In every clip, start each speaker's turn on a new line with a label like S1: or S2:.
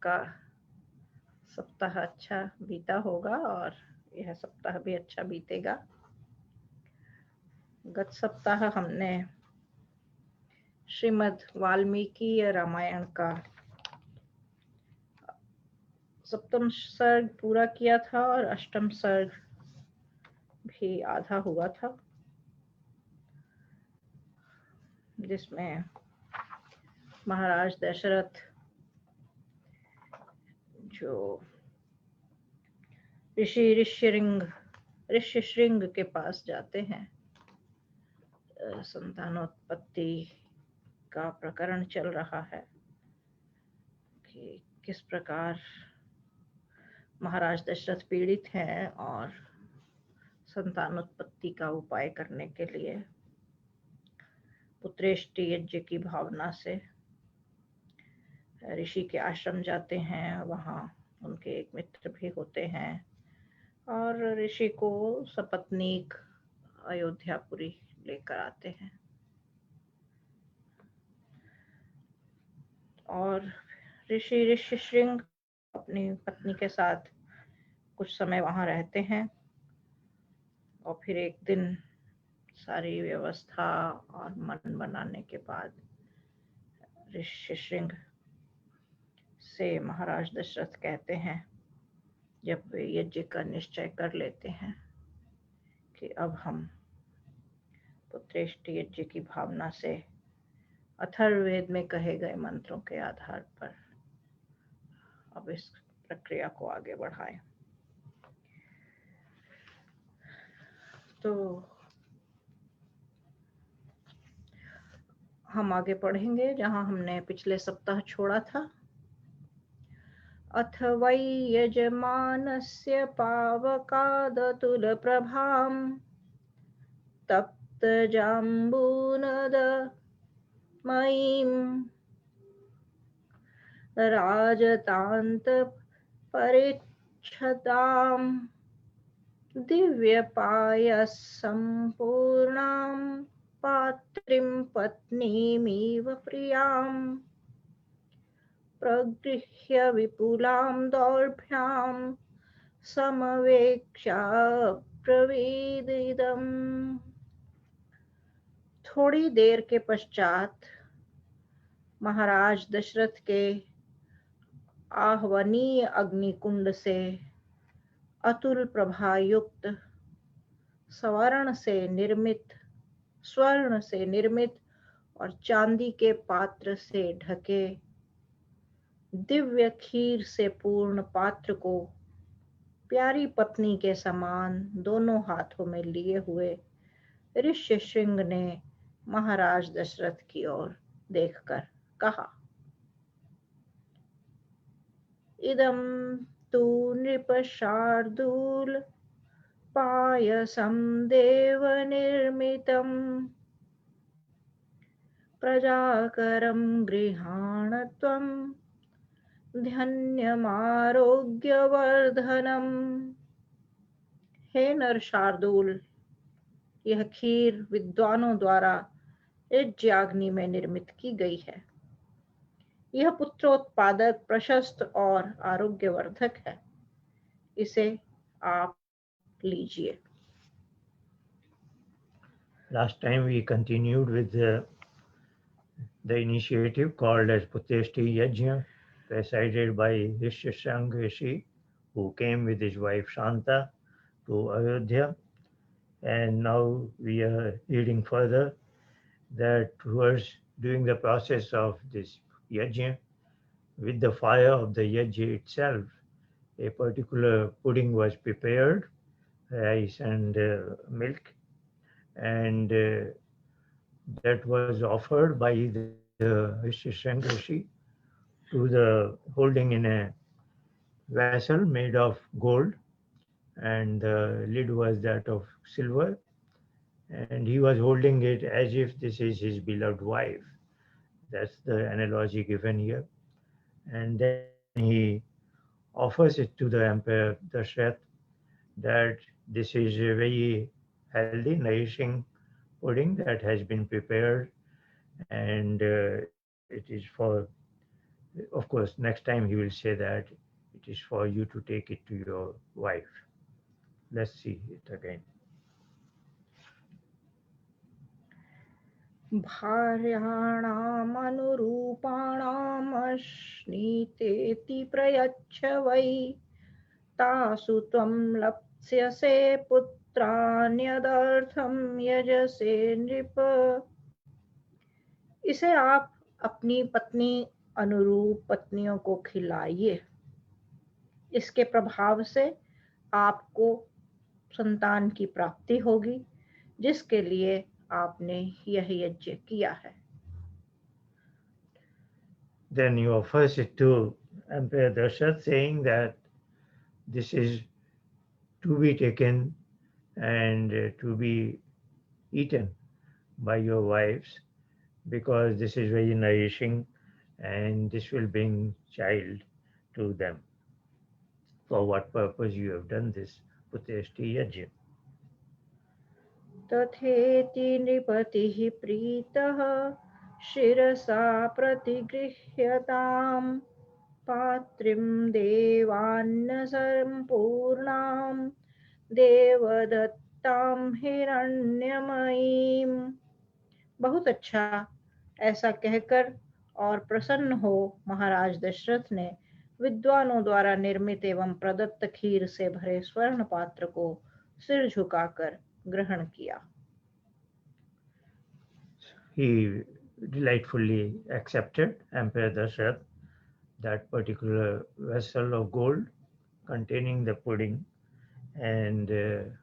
S1: का सप्ताह अच्छा बीता होगा और यह सप्ताह भी अच्छा बीतेगा। गत सप्ताह हमने श्रीमद् वाल्मीकि रामायण का सप्तम सर्ग पूरा किया था और अष्टम सर्ग भी आधा हुआ था, जिसमें महाराज दशरथ जो ऋषि श्रृंग के पास जाते हैं, संतानोत्पत्ति का प्रकरण चल रहा है कि किस प्रकार महाराज दशरथ पीड़ित हैं और संतानोत्पत्ति का उपाय करने के लिए पुत्रेष्टि यज्ञ की भावना से ऋषि के आश्रम जाते हैं। वहाँ उनके एक मित्र भी होते हैं और ऋषि को सपत्नीक अयोध्यापुरी लेकर आते हैं और ऋषि श्रृंग अपनी पत्नी के साथ कुछ समय वहाँ रहते हैं और फिर एक दिन सारी व्यवस्था और मन बनाने के बाद ऋषि श्रृंग से महाराज दशरथ कहते हैं, जब वे यज्ञ का निश्चय कर लेते हैं कि अब हम पुत्रेष्टि यज्ञ की भावना से अथर्ववेद में कहे गए मंत्रों के आधार पर अब इस प्रक्रिया को आगे बढ़ाएं। तो हम आगे पढ़ेंगे जहां हमने पिछले सप्ताह छोड़ा था। अथ वै यजमानस्य पावकादतुलप्रभां तप्तजाम्बूनदमयीं राजतान्तपरिच्छदां दिव्यपायसम्पूर्णां पात्रीं पत्नीमिव प्रियां प्रगृह्य विपुलां दौर्भ्यां समवेक्ष्याब्रवीदिदम्। थोड़ी देर के पश्चात महाराज दशरथ के आह्वनीय अग्निकुंड से अतुल प्रभा युक्त स्वर्ण से निर्मित और चांदी के पात्र से ढके दिव्य खीर से पूर्ण पात्र को प्यारी पत्नी के समान दोनों हाथों में लिए हुए ऋषि श्रृंग ने महाराज दशरथ की ओर देखकर कहा, इदं तु नृपशार्दूल पायसं देवनिर्मितं प्रजाकरं गृहाण त्वं धन्यमारोग्यवर्धनम्। हे नर शार्दूल, यह खीर विद्वानों द्वारा यज्ञाग्नि में निर्मित की गई है। यह पुत्रोत्पादक, प्रशस्त और आरोग्यवर्धक है। इसे आप लीजिए।
S2: Last time we continued with the initiative called as Putreshti Yajna, presided by Rishyashrang Rishi, who came with his wife Shanta to Ayodhya. And now we are reading further that towards doing the process of this yajna, with the fire of the yajna itself, a particular pudding was prepared, rice and milk, and that was offered by the Rishyashrang Rishi to the holding in a vessel made of gold, and the lid was that of silver, and he was holding it as if this is his beloved wife. That's the analogy given here. And then he offers it to the Emperor Dashrath that this is a very healthy, nourishing pudding that has been prepared, and it is for Of course, next time he will say that it is for you to take it to your wife. Let's see it again.
S1: भार्याणामनुरूपाणामश्नीतेति प्रयच्छ वै तासु त्वं लप्स्यसे पुत्रान्यदर्थं यजसे नृप। इसे आप अपनी पत्नी अनुरूप पत्नियों को खिलाइए, इसके प्रभाव से आपको संतान की प्राप्ति होगी जिसके लिए आपने यह यज्ञ किया है।
S2: Then he offers it to Emperor Darshat, saying that this is to be taken and to be eaten by your wives, because this is very nourishing and this will bring child to them. For what purpose you have done this Puteshti Yajna?
S1: तथेति नृपतिः प्रीतः शिरसा प्रतिगृह्यतां पात्रीं देवान्नसम्पूर्णां देवदत्तां हिरण्यमयीं। बहुत अच्छा, ऐसा कहकर और प्रसन्न हो महाराज दशरथ ने विद्वानों द्वारा निर्मित एवं प्रदत्त खीर से भरे स्वर्ण पात्र को सिर झुकाकर ग्रहण किया।
S2: He delightfully accepted, Emperor Darshat, that particular vessel of gold containing the pudding, and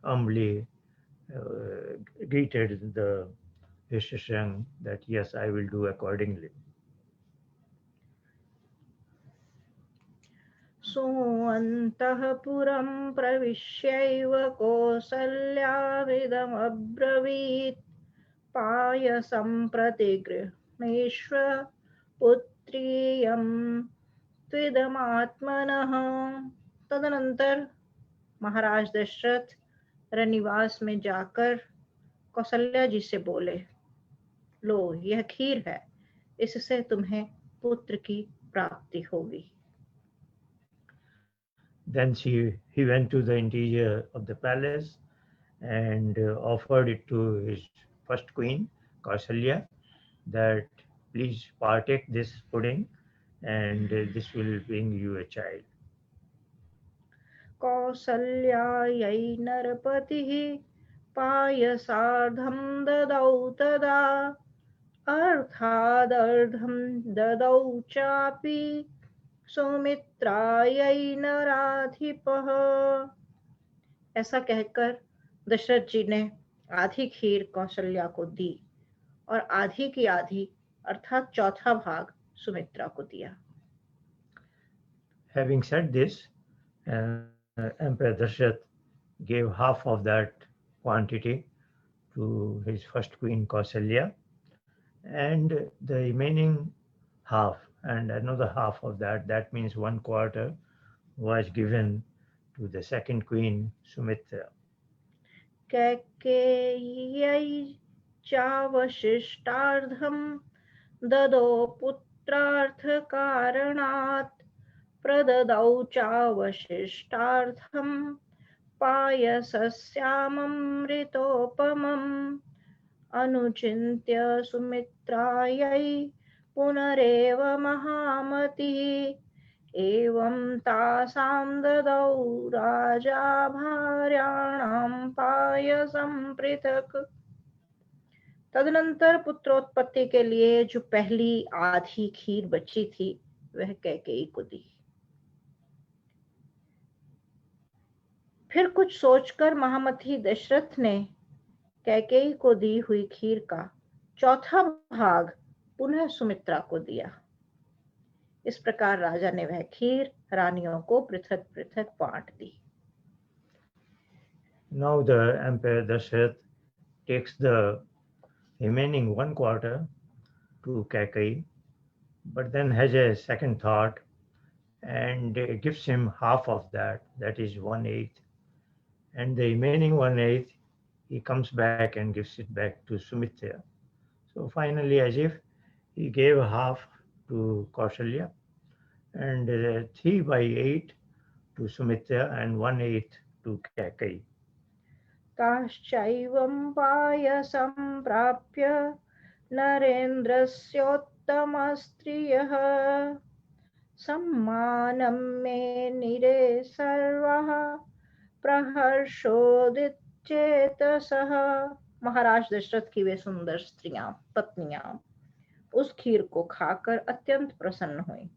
S2: humbly greeted the Vishishang that yes, I will do accordingly.
S1: सोऽन्तःपुरं प्रविश्यैव कौसल्याविदमब्रवीत् पायसं प्रतिगृह्णीष्व पुत्रीयं त्विदमात्मनः। तदनंतर महाराज दशरथ रनिवास में जाकर कौशल्या जी से बोले, लो यह खीर है, इससे तुम्हें पुत्र की प्राप्ति होगी।
S2: Then he went to the interior of the palace and offered it to his first queen, Kausalya, that please partake this pudding and this will bring you a child.
S1: कौसल्यायै नरपतिः पायसार्धं ददौ तदा अर्थादर्धं ददौ चापि सुमित्रायै नराधिपः। ऐसा कहकर दशरथ जी ने आधी खीर कौशल्या को दी और आधी की आधी अर्थात चौथा भाग सुमित्रा को दिया।
S2: Having said this, Emperor Darshat gave half of that quantity to his first queen Kausalya, and the remaining half and another half of that, that means 1/4, was given to the second queen Sumitra.
S1: कैकेय्यै चावशिष्टार्धं ददौ पुत्रार्थकारणात् प्रददौ चावशिष्टार्थं पायसस्यामृतोपमम् अनुचिन्त्य सुमित्रायै पुनरेव महामतिः एवं तासां ददौ राजा भार्याणां पायसं पृथक। तदनंतर पुत्रोत्पत्ति के लिए जो पहली आधी खीर बची थी वह कैकेयी को दी। फिर कुछ सोचकर महामती दशरथ ने कैकेयी को दी हुई खीर का चौथा भाग पुनः सुमित्रा को दिया। इस प्रकार राजा ने वह खीर रानियों को पृथक पृथक बांट दी।
S2: Now the Emperor Darshat takes the remaining 1/4 to Kaikeyi, but then has a second thought and gives him half of that, that is 1/8, and the remaining 1/8 he comes back and gives it back to Sumitra. So finally, as if he gave half to Kausalya and 3/8 to Sumitra and 1/8 to Kakai.
S1: ताश्चैवं पायसं प्राप्य नरेन्द्रस्योत्तमस्त्रियः सम्मानं मे निरे सर्वः प्रहर्षोदिच्चेतसः। महाराज दशरथ की वे सुंदर स्त्रियां पत्नियां उस खीर को खाकर अत्यंत प्रसन्न हुई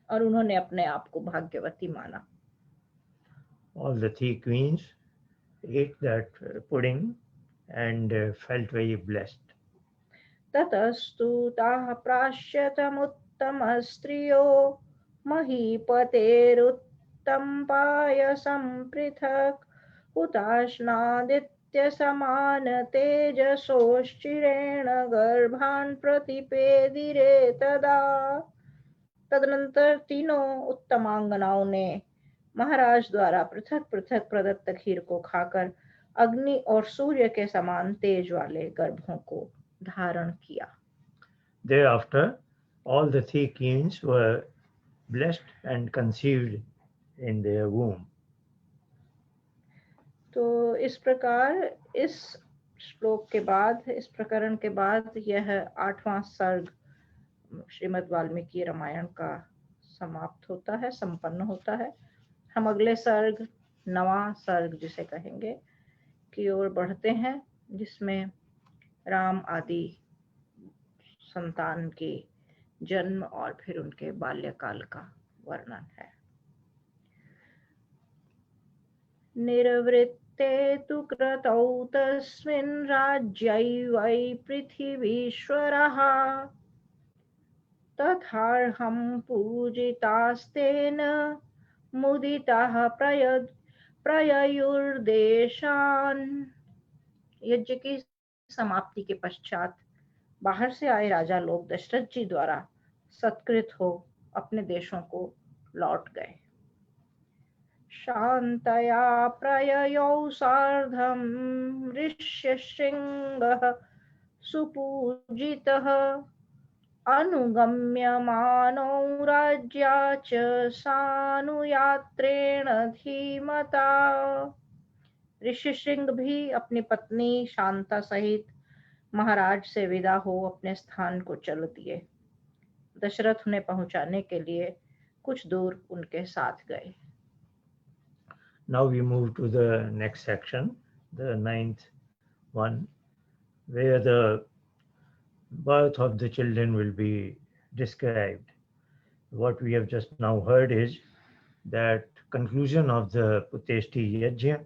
S1: और उन्होंने अपने आप को भाग्यवती माना।
S2: All the three queens ate that pudding and felt very blessed.
S1: ततस्तु ताः प्राश्यतमुत्तमस्त्रियो महीपतेरुत्तम पायसं पृथक् हुताश्नादित्यसमान तेजसोश्चिरेण गर्भान् प्रतिपेदिरे तदा। तदनंतर तीनों उत्तमांगनाओं ने महाराज द्वारा पृथक पृथक प्रदत्त खीर को खाकर अग्नि और सूर्य के समान तेज वाले गर्भों को धारण किया।
S2: Thereafter, all the three queens were blessed and conceived in their womb.
S1: तो इस प्रकार इस श्लोक के बाद, इस प्रकरण के बाद यह 8वां सर्ग श्रीमद् वाल्मीकि रामायण का समाप्त होता है, संपन्न होता है। हम अगले सर्ग, 9वां सर्ग जिसे कहेंगे, की ओर बढ़ते हैं, जिसमें राम आदि संतान के जन्म और फिर उनके बाल्यकाल का वर्णन है। निर्वृत्ते तु क्रतौ तस्मिन् राज्यै पृथिवीश्वरः तथार्हं पूजितास्तेन मुदिताः प्रययुर्देशान्। यज्ञ की समाप्ति के पश्चात बाहर से आए राजा लोग दशरथ जी द्वारा सत्कृत हो अपने देशों को लौट गए। शांतया प्रययौ सार्धं ऋष्यशृंगः सुपूजितः अनुगम्यमानो राज्या च सानुयात्रेण धीमता। ऋष्यशृंग भी अपनी पत्नी शांता सहित महाराज से विदा हो अपने स्थान को चल दिए। दशरथ उन्हें पहुंचाने के लिए कुछ दूर उनके साथ गए।
S2: Now we move to the next section, the 9th one, where the birth of the children will be described. What we have just now heard is that conclusion of the Puteshti Yajna,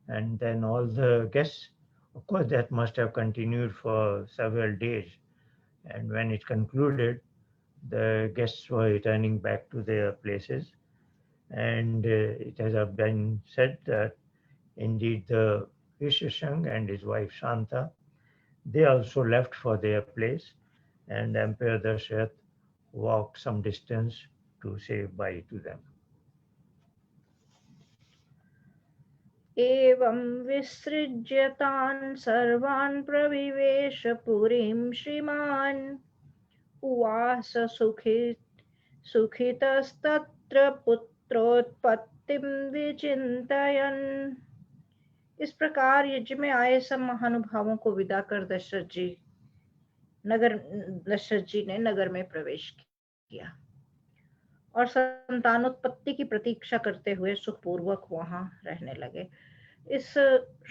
S2: and then all the guests, of course, that must have continued for several days. And when it concluded, the guests were returning back to their places. And it has been said that indeed the Rishishang and his wife Shanta, they also left for their place, and Emperor Dashrath walked some distance to say bye to them.
S1: एवं विसृज्य तान् सर्वान् प्रविवेश पुरीं श्रीमान् उवास सुखितस्तत्र पुत्रोत्पत्तिं विचिन्तयन्। इस प्रकार यज्ञ में आए सब महानुभावों को विदा कर दशरथ जी ने नगर में प्रवेश किया और संतानोत्पत्ति की प्रतीक्षा करते हुए सुखपूर्वक वहां रहने लगे। इस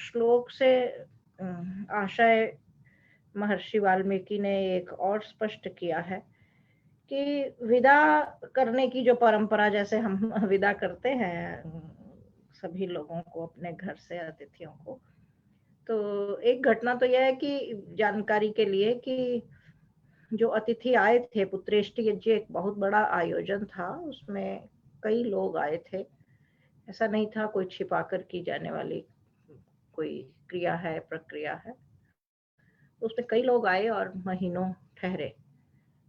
S1: श्लोक से आशय महर्षि वाल्मीकि ने एक और स्पष्ट किया है कि विदा करने की जो परंपरा, जैसे हम विदा करते हैं सभी लोगों को अपने घर से, अतिथियों को, तो एक घटना तो यह है कि जानकारी के लिए कि जो अतिथि आए थे, पुत्रेष्टि यज्ञ एक बहुत बड़ा आयोजन था, उसमें कई लोग आए थे। ऐसा नहीं था कोई छिपाकर की जाने वाली कोई क्रिया है, प्रक्रिया है। उसमें कई लोग आए और महीनों ठहरे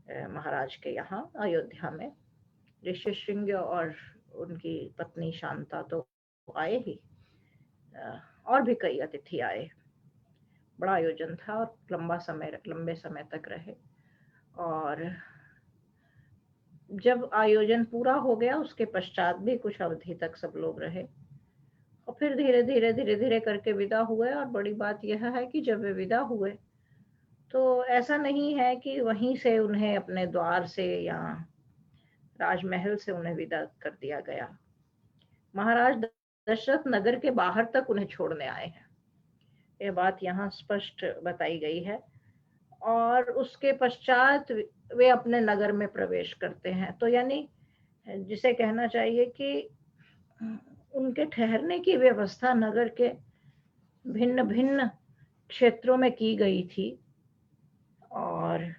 S1: महाराज के यहाँ अयोध्या में। ऋष्यशृंग और उनकी पत्नी शांता तो आए ही, और भी कई अतिथि आए। बड़ा आयोजन था और लंबे समय तक रहे। और जब आयोजन पूरा हो गया उसके पश्चात भी कुछ अवधि तक सब लोग रहे और फिर धीरे धीरे करके विदा हुए। और बड़ी बात यह है कि जब वे विदा हुए तो ऐसा नहीं है कि वहीं से उन्हें अपने द्वार से या राजमहल से उन्हें विदा कर दिया गया। महाराज दशरथ नगर के बाहर तक उन्हें छोड़ने आए हैं, ये बात यहाँ स्पष्ट बताई गई है। और उसके पश्चात वे अपने नगर में प्रवेश करते हैं। तो यानी जिसे कहना चाहिए कि उनके ठहरने की व्यवस्था नगर के भिन्न भिन्न क्षेत्रों में की गई थी। और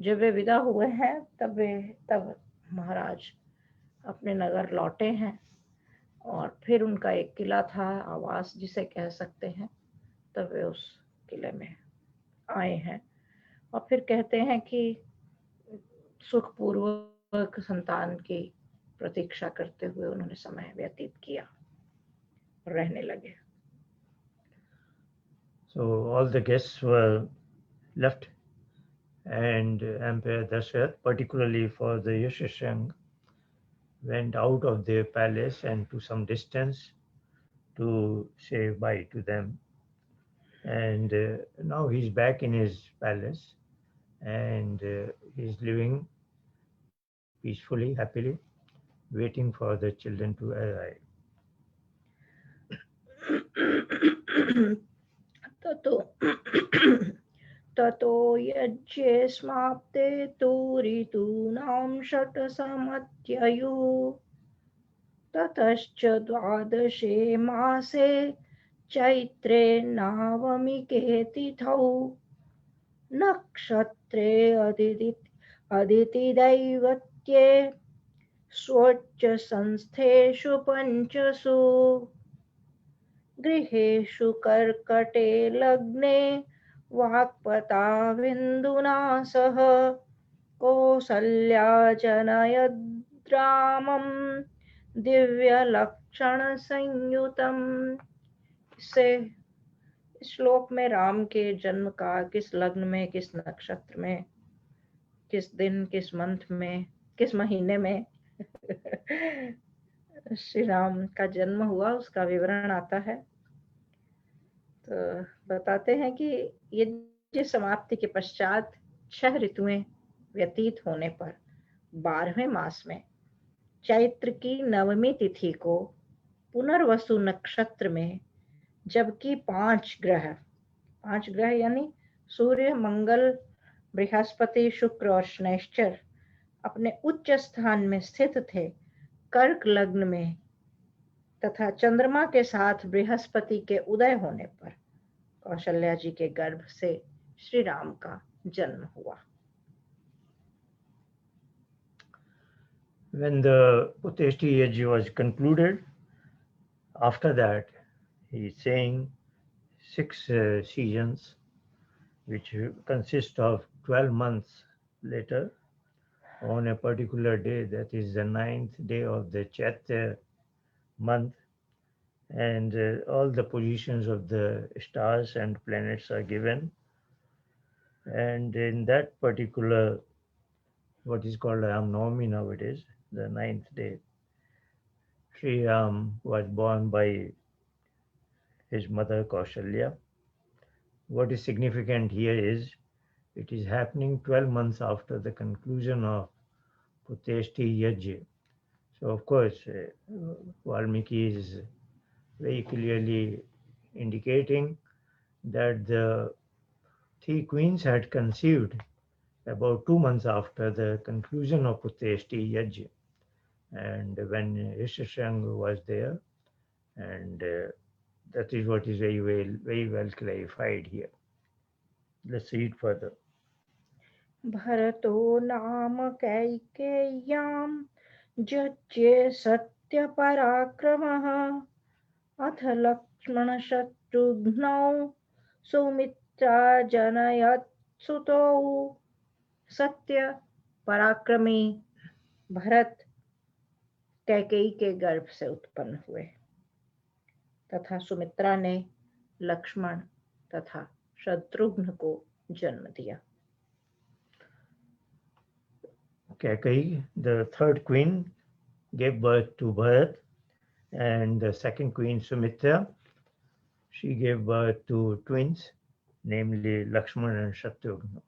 S1: जब वे विदा हुए हैं तब महाराज अपने नगर लौटे हैं। और फिर उनका एक किला था, आवास जिसे कह सकते हैं, तब वे उस किले में आए हैं। और फिर कहते हैं कि सुखपूर्वक संतान की प्रतीक्षा करते हुए उन्होंने समय व्यतीत किया और रहने लगे।
S2: So all the guests were left, and Emperor Dashrath, particularly for the Yashashrang, went out of their palace and to some distance to say bye to them. And now he's back in his palace, and he's living peacefully, happily, waiting for the children to arrive.
S1: ततो यज्ञे समाप्ते तु ऋतूनां षट्समत्ययुः। ततश्च द्वादशे मासे चैत्रे नवमिके तिथौ नक्षत्रे अदितिदैवत्ये स्वोच्चसंस्थेषु पञ्चसु गृहेषु कर्कटे लग्ने वाक्पताविन्दुना सह कौसल्या जनयद्रामं दिव्यलक्षणसंयुतम्। इससे श्लोक में राम के जन्म का किस लग्न में, किस नक्षत्र में, किस दिन, किस मंथ में, किस महीने में श्री राम का जन्म हुआ उसका विवरण आता है। तो बताते हैं कि यज्ञ समाप्ति के पश्चात 6 ऋतुएं व्यतीत होने पर 12वें मास में चैत्र की 9वीं तिथि को पुनर्वसु नक्षत्र में, जबकि 5 ग्रह यानी सूर्य, मंगल, बृहस्पति, शुक्र और शनैश्चर अपने उच्च स्थान में स्थित थे कर्क लग्न में, तथा चंद्रमा के साथ बृहस्पति के उदय होने पर कौशल्या जी के गर्भ से श्री राम का जन्म हुआ।
S2: When the Puteshti Yajna was concluded, after that he is saying 6 seasons, which consist of 12 months later, on a particular day, that is the 9th day of the Chaitra month, and all the positions of the stars and planets are given. And in that particular, what is called Ram Navami nowadays, the 9th day, Sri Ram was born by his mother Kaushalya. What is significant here is it is happening 12 months after the conclusion of Puteshti Yajna. So, of course, Valmiki is very clearly indicating that the 3 queens had conceived about 2 months after the conclusion of Puteshti Yajna. And when Rishishang was there, and that is what is very well clarified here. Let's read further.
S1: भरतो नाम कैकेय्यां जज्ञे सत्यपराक्रमः अथ लक्ष्मणशत्रुघ्नौ सौमित्रा जनयत्सुतौ। सत्य पराक्रमी भरत कैकेयी के गर्भ से उत्पन्न हुए तथा सुमित्रा ने लक्ष्मण तथा शत्रुघ्न को जन्म दिया।
S2: Kaikeyi, the third queen, gave birth to Bharat, and the second queen, Sumitra, she gave birth to twins, namely Lakshmana and Shatrughna.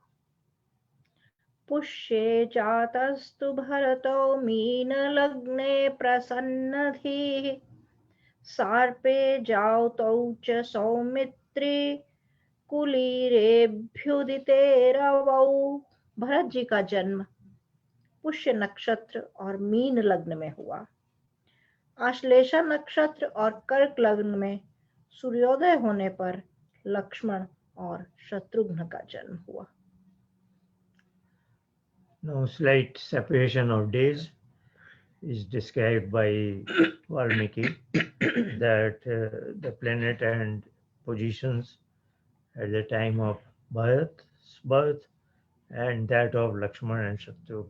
S1: पुष्ये जातस्तु भरतो मीनलग्ने प्रसन्नधिः सर्पे जातौ च सौमित्रे कुलीरेभ्युदिते रवौ। भरत जी का जन्म पुष्य नक्षत्र और मीन लग्न में हुआ। आश्लेषा नक्षत्र और कर्क लग्न में सूर्योदय होने पर लक्ष्मण और शत्रुघ्न का जन्म हुआ।
S2: Now, slight separation of days is described by Valmiki that the planet and positions at the time of Bharat's birth and that of Lakshmana and Shatrughna.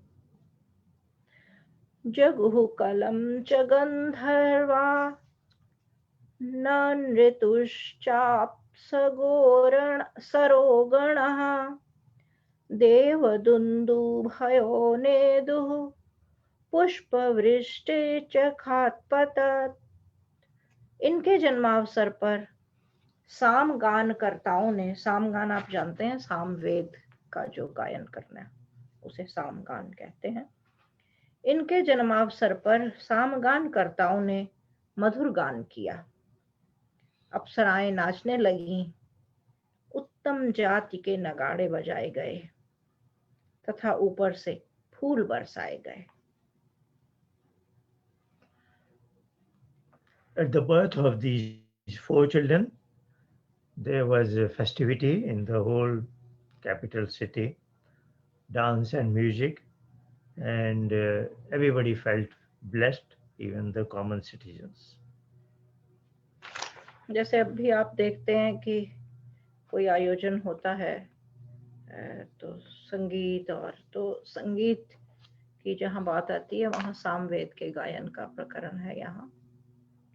S1: जगुः कलं च गन्धर्वा न नृतुश्चाप्सरोगणः देवदुन्दुभयो नेदुः पुष्पवृष्टि च खात्पतत्। इनके जन्मावसर पर सामगानकर्ताओं ने, सामगान आप जानते हैं, सामवेद का जो गायन करना उसे सामगान कहते हैं। इनके जन्मावसर पर सामगानकर्ताओं ने मधुर गान किया, अप्सराएं नाचने लगीं, उत्तम जाति के नगाड़े बजाए गए तथा ऊपर से फूल बरसाए गए।
S2: At the birth of these four children, there was a festivity in the whole capital city, dance and music, and everybody felt blessed, even the common citizens.
S1: जैसे अभी आप देखते हैं कि कोई आयोजन होता है तो संगीत, और तो संगीत की जहाँ बात आती है वहाँ सामवेद के गायन का प्रकरण है। यहाँ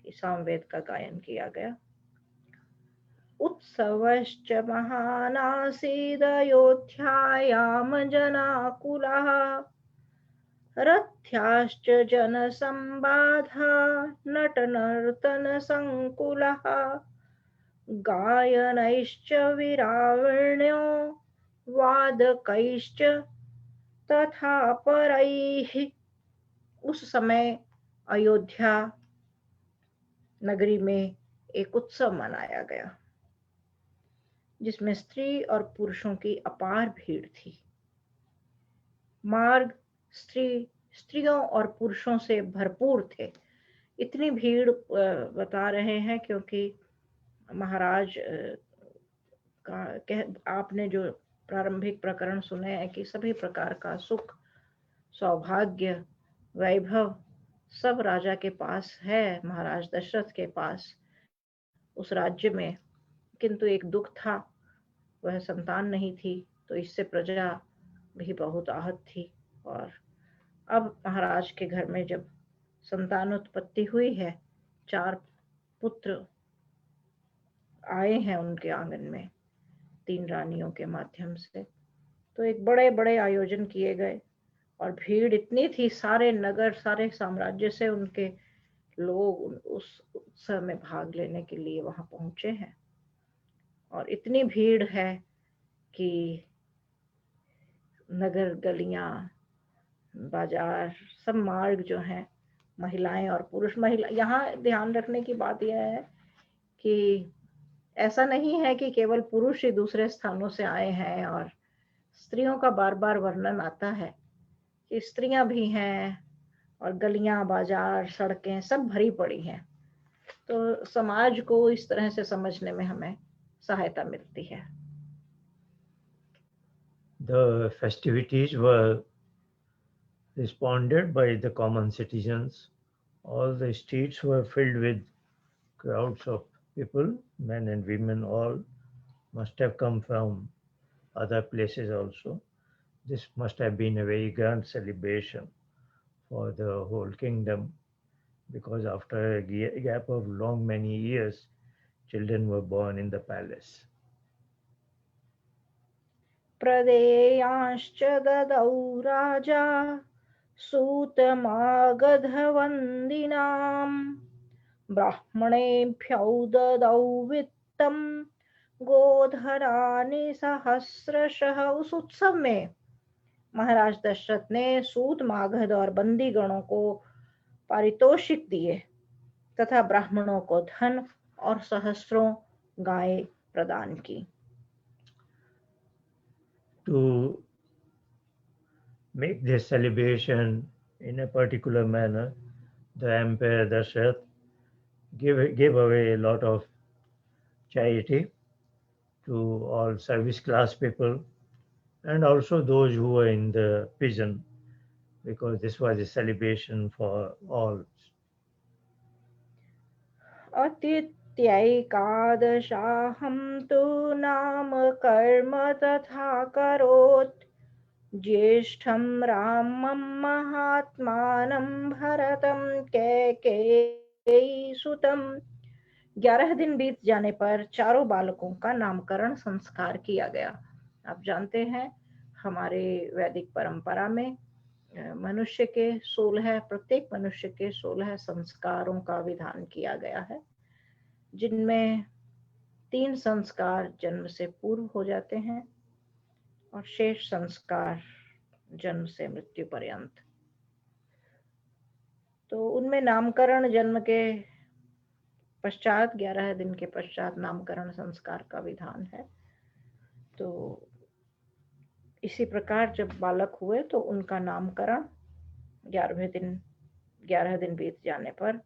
S1: कि सामवेद का गायन किया गया। उत्सवश्च महानासीदयोध्यायां जनाकुलः रथ्याश्च जनसंबाधा नटनर्तनसंकुलः गायनैश्च विराविण्यो वादकैश्च तथा परैः। उस समय अयोध्या नगरी में एक उत्सव मनाया गया जिसमें स्त्री और पुरुषों की अपार भीड़ थी। मार्ग स्त्रियों और पुरुषों से भरपूर थे। इतनी भीड़ बता रहे हैं क्योंकि महाराज का आपने जो प्रारंभिक प्रकरण सुने हैं कि सभी प्रकार का सुख, सौभाग्य, वैभव सब राजा के पास है, महाराज दशरथ के पास उस राज्य में, किंतु एक दुख था, वह संतान नहीं थी, तो इससे प्रजा भी बहुत आहत थी। और अब महाराज के घर में जब संतानोत्पत्ति हुई है, 4 पुत्र आए हैं उनके आंगन में 3 रानियों के माध्यम से, तो एक बड़े बड़े आयोजन किए गए और भीड़ इतनी थी, सारे नगर, सारे साम्राज्य से उनके लोग उस उत्सव में भाग लेने के लिए वहां पहुंचे हैं। और इतनी भीड़ है कि नगर, गलियां, बाजार, सब मार्ग जो हैं, महिलाएं और पुरुष, महिला, यहाँ ध्यान रखने की बात यह है कि ऐसा नहीं है कि केवल पुरुष ही दूसरे स्थानों से आए हैं, और स्त्रियों का बार बार वर्णन आता है कि स्त्रियां भी हैं और गलियां, बाजार, सड़कें सब भरी पड़ी हैं। तो समाज को इस तरह से समझने में हमें सहायता मिलती है।
S2: The festivities were responded by the common citizens. All the streets were filled with crowds of people, men and women, all must have come from other places also. This must have been a very grand celebration for the whole kingdom, because after a gap of long many years, children were born in the palace.
S1: प्रदेयांश्च ददौ राजा सूतमागधवन्दिनाम् ब्राह्मणेभ्यो ददौ वित्तं गोधरानि सहस्रशः। उस उत्सव में महाराज दशरथ ने सूत मागध और बंदी गणों को पारितोषिक दिए तथा ब्राह्मणों को धन और सहस्रों गायें प्रदान की।
S2: To make this celebration in a particular manner, the Emperor Dashrath gave away a lot of charity to all service class people and also those who were in the prison, because this was a celebration for all.
S1: अतिथ्यैकादशाहं तु नाम कर्म तथा करोत् ज्येष्ठं रामं महात्मानं भरतं कैकेयी सुतं। 11 दिन बीत जाने पर चारों बालकों का नामकरण संस्कार किया गया। आप जानते हैं हमारे वैदिक परंपरा में मनुष्य के 16 प्रत्येक मनुष्य के 16 संस्कारों का विधान किया गया है, जिनमें 3 संस्कार जन्म से पूर्व हो जाते हैं और शेष संस्कार जन्म से मृत्यु पर्यंत। तो उनमें नामकरण जन्म के पश्चात 11 दिन के पश्चात नामकरण संस्कार का विधान है। तो इसी प्रकार जब बालक हुए तो उनका नामकरण 11 दिन बीत जाने पर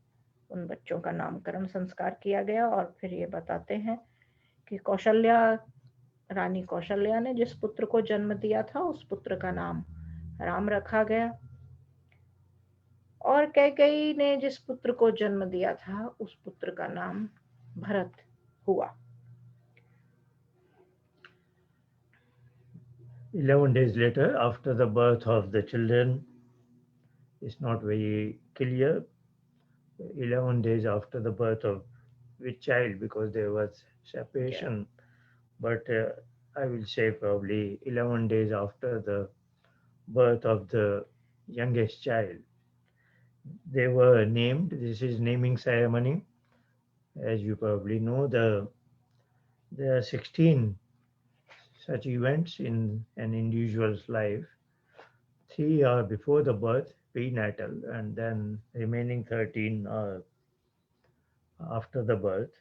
S1: उन बच्चों का नामकरण संस्कार किया गया। और फिर ये बताते हैं कि रानी कौशल्या ने जिस पुत्र को जन्म दिया था उस पुत्र का नाम राम रखा गया, और कैकेयी ने जिस पुत्र को जन्म दिया था उस पुत्र का नाम भरत हुआ।
S2: 11 days later, after the birth of the children, it's not very clear 11 days after the birth of which child, because there was separation, but I will say probably 11 days after the birth of the youngest child. They were named. This is naming ceremony. As you probably know, there are 16 such events in an individual's life. 3 are before the birth, prenatal, and then remaining 13 are after the birth.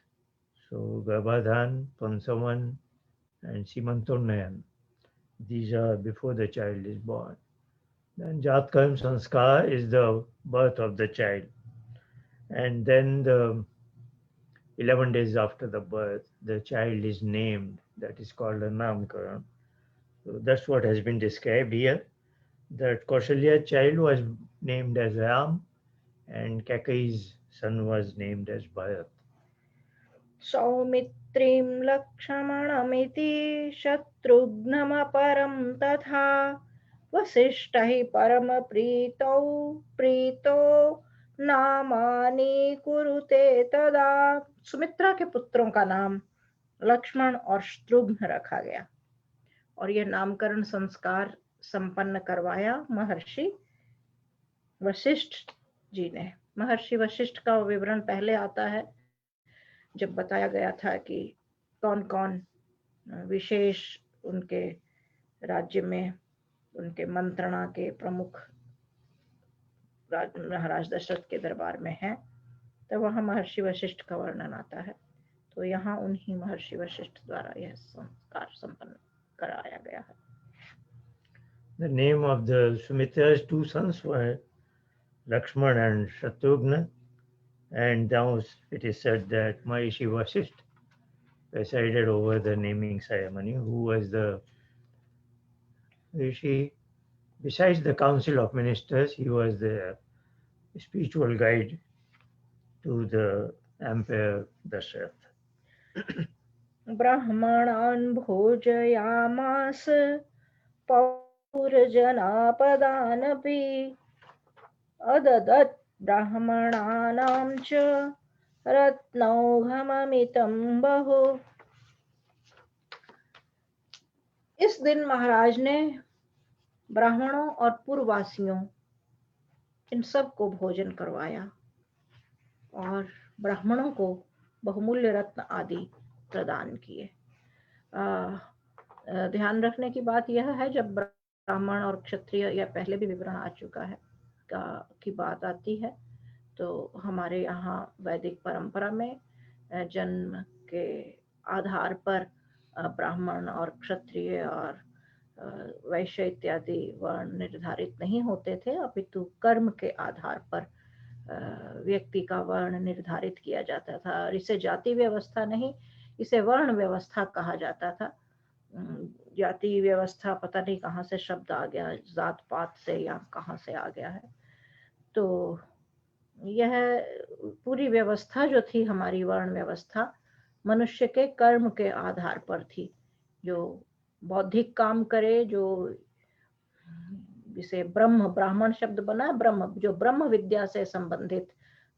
S2: So Garbhadhan, Pansavan, and Simantonayan. These are before the child is born. Then Jatkarm Sanskar is the birth of the child. And then the 11 days after the birth, the child is named. That is called a Namkaran. So that's what has been described here. That Kaushalya's child was named as Ram and Kaikeyi's son was named as Bharat.
S1: सौमित्रीं लक्ष्मणमिति शत्रुघ्नमपरं तथा वसिष्ठः प्रीतो नामानि कुरुते तदा। सुमित्रा के पुत्रों का नाम लक्ष्मण और शत्रुघ्न रखा गया और यह नामकरण संस्कार संपन्न करवाया महर्षि वशिष्ठ जी ने। महर्षि वशिष्ठ का विवरण पहले आता है, जब बताया गया था कि कौन कौन विशेष उनके राज्य में उनके मंत्रणा के प्रमुख महाराज दशरथ के दरबार में हैं, तो वहाँ महर्षि वशिष्ठ का वर्णन आता है। तो यहाँ उन्हीं महर्षि वशिष्ठ द्वारा यह संस्कार संपन्न कराया गया है।
S2: The name of the Sumitra's 2 sons were Lakshman and Shatrughna, and now it is said that Maharishi Vasisht presided over the naming ceremony, who was the Rishi. Besides the council of ministers, he was the spiritual guide to the Emperor Dashrath.
S1: ब्राह्मणान् भोजयामास पौरजनापदानपि अददत् ब्राह्मणानां च रत्नौघममितं बहु। इस दिन महाराज ने ब्राह्मणों और पूर्ववासियों इन सब को भोजन करवाया और ब्राह्मणों को बहुमूल्य रत्न आदि प्रदान किए। ध्यान रखने की बात यह है, जब ब्राह्मण और क्षत्रिय, या पहले भी विवरण आ चुका है, की बात आती है, तो हमारे यहाँ वैदिक परंपरा में जन्म के आधार पर ब्राह्मण और क्षत्रिय और वैश्य इत्यादि वर्ण निर्धारित नहीं होते थे, अपितु कर्म के आधार पर व्यक्ति का वर्ण निर्धारित किया जाता था। और इसे जाति व्यवस्था नहीं, इसे वर्ण व्यवस्था कहा जाता था। जाति व्यवस्था पता नहीं कहाँ से शब्द आ गया, जात पात से या कहाँ से आ गया है। तो यह पूरी व्यवस्था जो थी हमारी वर्ण व्यवस्था, मनुष्य के कर्म के आधार पर थी। जो बौद्धिक काम करे, जो जिसे ब्राह्मण शब्द बना, ब्रह्म, जो ब्रह्म विद्या से संबंधित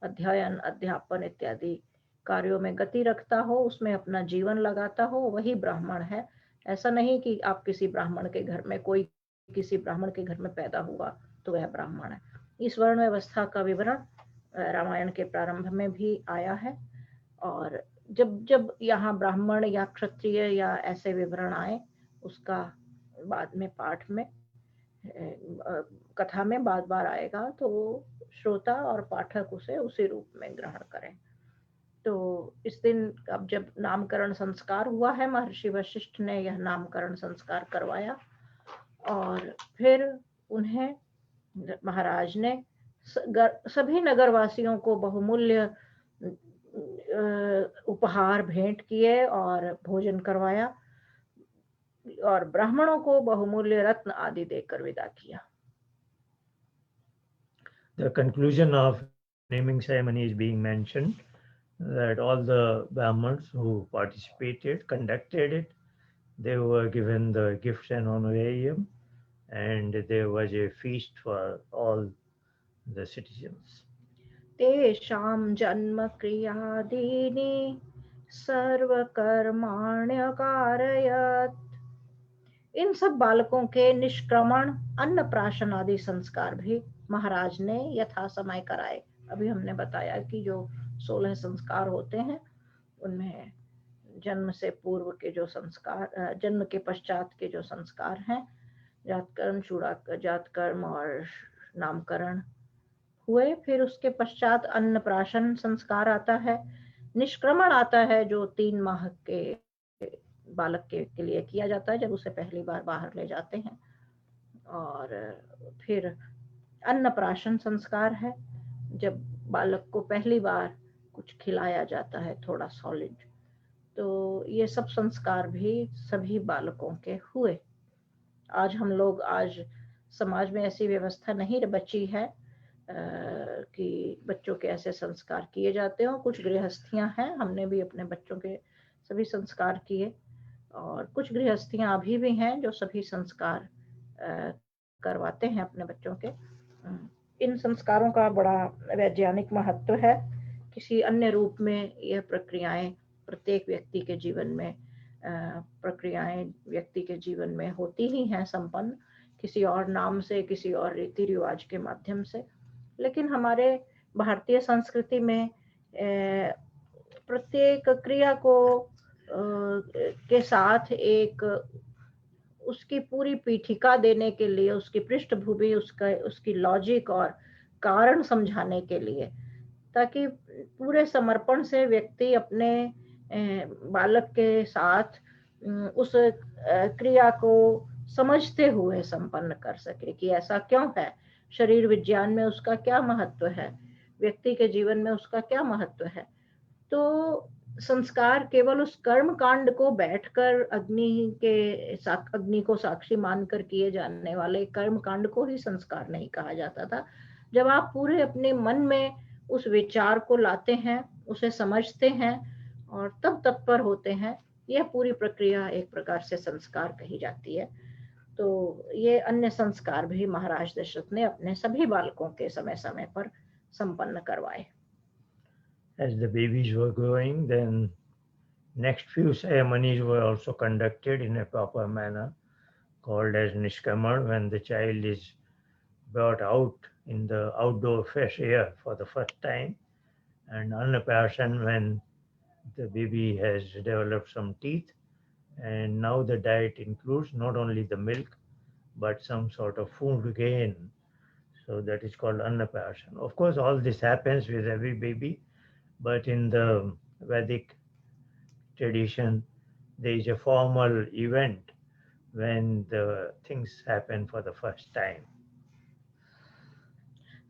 S1: अध्ययन, अध्यापन इत्यादि कार्यों में गति रखता हो, उसमें अपना जीवन लगाता हो, वही ब्राह्मण है। ऐसा नहीं कि आप किसी ब्राह्मण के घर में, कोई किसी ब्राह्मण के घर में पैदा हुआ तो वह ब्राह्मण है। इस वर्ण व्यवस्था का विवरण रामायण के प्रारंभ में भी आया है। और जब जब यहाँ ब्राह्मण या क्षत्रिय या ऐसे विवरण आए, उसका बाद में पाठ में, कथा में बार बार आएगा, तो श्रोता और पाठक उसे उसी रूप में ग्रहण करें। तो इस दिन अब जब नामकरण संस्कार हुआ है, महर्षि वशिष्ठ ने यह नामकरण संस्कार करवाया और फिर उन्हें महाराज ने सभी नगरवासियों को बहुमूल्य उपहार भेंट किए और भोजन करवाया और ब्राह्मणों को बहुमूल्य रत्न आदि देकर विदा किया।
S2: The conclusion of naming ceremony is being mentioned, that all the Brahmins who participated, conducted it, they were given the gifts and honorarium, and there was a feast for all the citizens.
S1: तेषां जन्म क्रियादीनि सर्वकर्माण्यकारयत्। इन सब बालकों के निष्क्रमण, अन्नप्राशन आदि संस्कार भी महाराज ने यथा समय कराए। अभी हमने बताया कि जो 16 संस्कार होते हैं, उनमें जन्म से पूर्व के जो संस्कार, जन्म के पश्चात के जो संस्कार हैं, जातकर्म, जातकर्म और नामकरण हुए। फिर उसके पश्चात अन्नप्राशन संस्कार आता है, निष्क्रमण आता है, जो 3 माह के बालक के लिए किया जाता है, जब उसे पहली बार बाहर ले जाते हैं। और फिर अन्नप्राशन संस्कार है, जब बालक को पहली बार कुछ खिलाया जाता है, थोड़ा सॉलिड। तो ये सब संस्कार भी सभी बालकों के हुए। आज हम लोग, आज समाज में ऐसी व्यवस्था नहीं बची है कि बच्चों के ऐसे संस्कार किए जाते हो। कुछ गृहस्थियां हैं, हमने भी अपने बच्चों के सभी संस्कार किए, और कुछ गृहस्थियां अभी भी हैं जो सभी संस्कार करवाते हैं अपने बच्चों के। इन संस्कारों का बड़ा वैज्ञानिक महत्व है। किसी अन्य रूप में यह प्रक्रियाएं प्रत्येक व्यक्ति के जीवन में, प्रक्रियाएं व्यक्ति के जीवन में होती ही हैं संपन्न, किसी और नाम से, किसी और रीति रिवाज के माध्यम से। लेकिन हमारे भारतीय संस्कृति में प्रत्येक क्रिया को के साथ एक उसकी पूरी पीठिका देने के लिए, उसकी पृष्ठभूमि, उसकी लॉजिक और कारण समझाने के लिए, ताकि पूरे समर्पण से व्यक्ति अपने बालक के साथ उस क्रिया को समझते हुए संपन्न कर सके कि ऐसा क्यों है, शरीर विज्ञान में उसका क्या महत्व है, व्यक्ति के जीवन में उसका क्या महत्व है। तो संस्कार केवल उस कर्म कांड को बैठकर अग्नि को साक्षी मानकर किए जाने वाले कर्म कांड को ही संस्कार नहीं कहा जाता था। जब आप पूरे अपने मन में उस विचार को लाते हैं, उसे समझते हैं और तब तत्पर होते हैं, यह पूरी प्रक्रिया एक प्रकार से संस्कार कही जाती है। तो ये अन्य संस्कार भी महाराज दशरथ ने अपने सभी बालकों के समय समय पर संपन्न करवाए।
S2: As the babies were growing, then next few ceremonies were also conducted in a proper manner. called as Nishkaman, when the child is brought out in the outdoor fresh air for the first time, and Annaprashan when the baby has developed some teeth, and now the diet includes not only the milk but some sort of food again. So that is called Annaprashan. Of course, all this happens with every baby, but in the Vedic tradition, there is a formal event when the things happen for the first time.